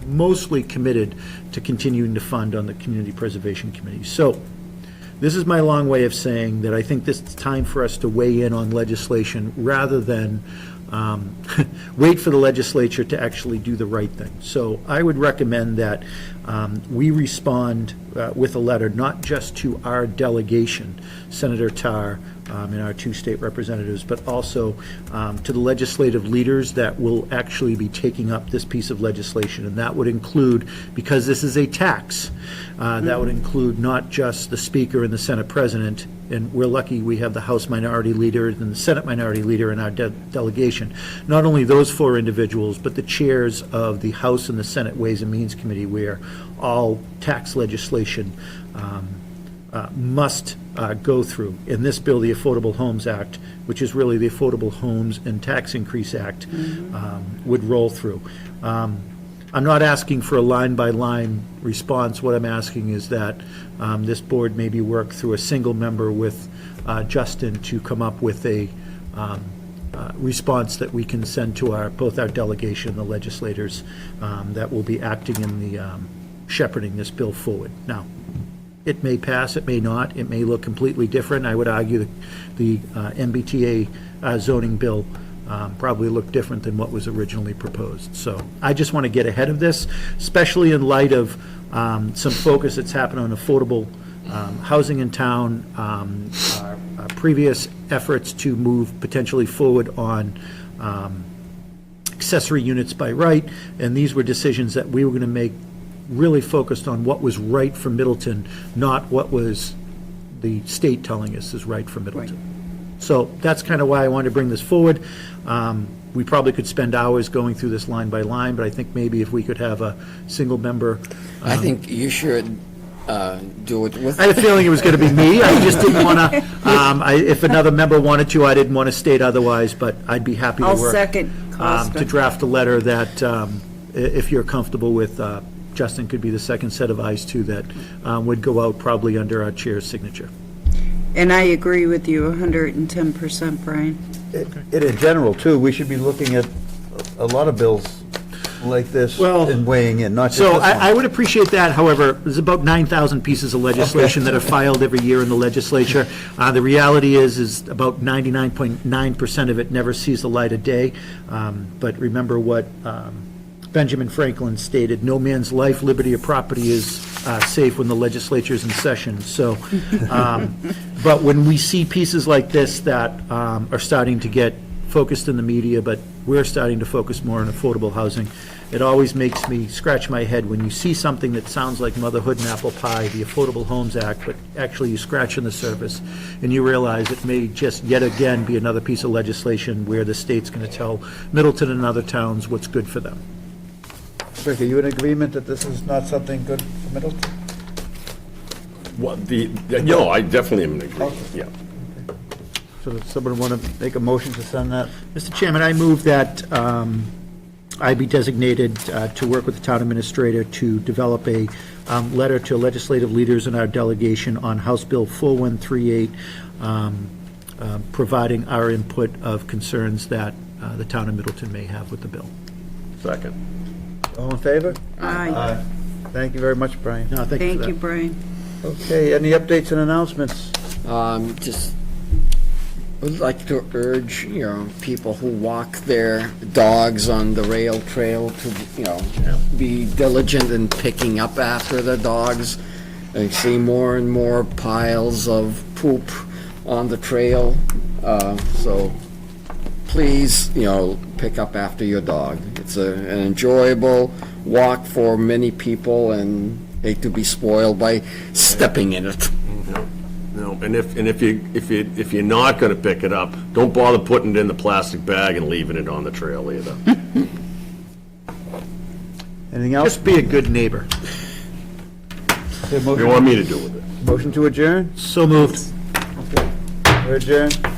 mostly committed to continuing to fund on the Community Preservation Committee. So this is my long way of saying that I think this is time for us to weigh in on legislation rather than wait for the legislature to actually do the right thing. So I would recommend that we respond with a letter, not just to our delegation, Senator Tarr and our two state representatives, but also to the legislative leaders that will actually be taking up this piece of legislation. And that would include, because this is a tax, that would include not just the Speaker and the Senate President, and we're lucky we have the House Minority Leader and the Senate Minority Leader in our delegation. Not only those four individuals, but the chairs of the House and the Senate Ways and Means Committee, where all tax legislation must go through. In this bill, the Affordable Homes Act, which is really the Affordable Homes and Tax Increase Act, would roll through. I'm not asking for a line-by-line response. What I'm asking is that this board maybe work through a single member with Justin to come up with a response that we can send to both our delegation and the legislators that will be acting in the shepherding this bill forward. Now, it may pass, it may not, it may look completely different. I would argue that the MBTA zoning bill probably looked different than what was originally proposed. So I just want to get ahead of this, especially in light of some focus that's happened on affordable housing in town, our previous efforts to move potentially forward on accessory units by right, and these were decisions that we were going to make really focused on what was right for Middleton, not what was the state telling us is right for Middleton. Right. So that's kind of why I wanted to bring this forward. We probably could spend hours going through this line by line, but I think maybe if we could have a single member. I think you should do it with. I had a feeling it was going to be me. I just didn't want to, if another member wanted to, I didn't want to state otherwise, but I'd be happy to work. I'll second Costa. To draft a letter that, if you're comfortable with, Justin could be the second set of eyes too, that would go out probably under our chair's signature. And I agree with you 110%, Brian. In general, too, we should be looking at a lot of bills like this and weighing in, not just So this one. I would appreciate that. However, there's about 9,000 pieces of legislation that are filed every year in the legislature. The reality is about 99.9% of it never sees the light of day. But remember what Benjamin Franklin stated: no man's life, liberty, or property is safe when the legislature is in session. So, but when we see pieces like this that are starting to get focused in the media, but we're starting to focus more on affordable housing, it always makes me scratch my head when you see something that sounds like motherhood and apple pie, the Affordable Homes Act, but actually you scratch on the surface and you realize it may just yet again be another piece of legislation where the state's going to tell Middleton and other towns what's good for them. Rick, are you in agreement that this is not something good for Middleton? No, I definitely am in agreement, yeah. So does someone want to make a motion to send that? Mr. Chairman, I move that I be designated to work with the town administrator to develop a letter to legislative leaders in our delegation on House Bill 4138, providing our input of concerns that the town of Middleton may have with the bill. Second. All in favor? Aye. Thank you very much, Brian. No, thank you for Thank you, that. Brian. Okay, any updates and announcements? Just would like to urge, people who walk their dogs on the rail trail to, be diligent in picking up after the dogs. I see more and more piles of poop on the trail, so please, pick up after your dog. It's an enjoyable walk for many people, and hate to be spoiled by stepping in it. No, and if you're not going to pick it up, don't bother putting it in the plastic bag and leaving it on the trail either. Anything else? Just be a good neighbor. What do you want me to do with it? Motion to adjourn? So moved. We're adjourned.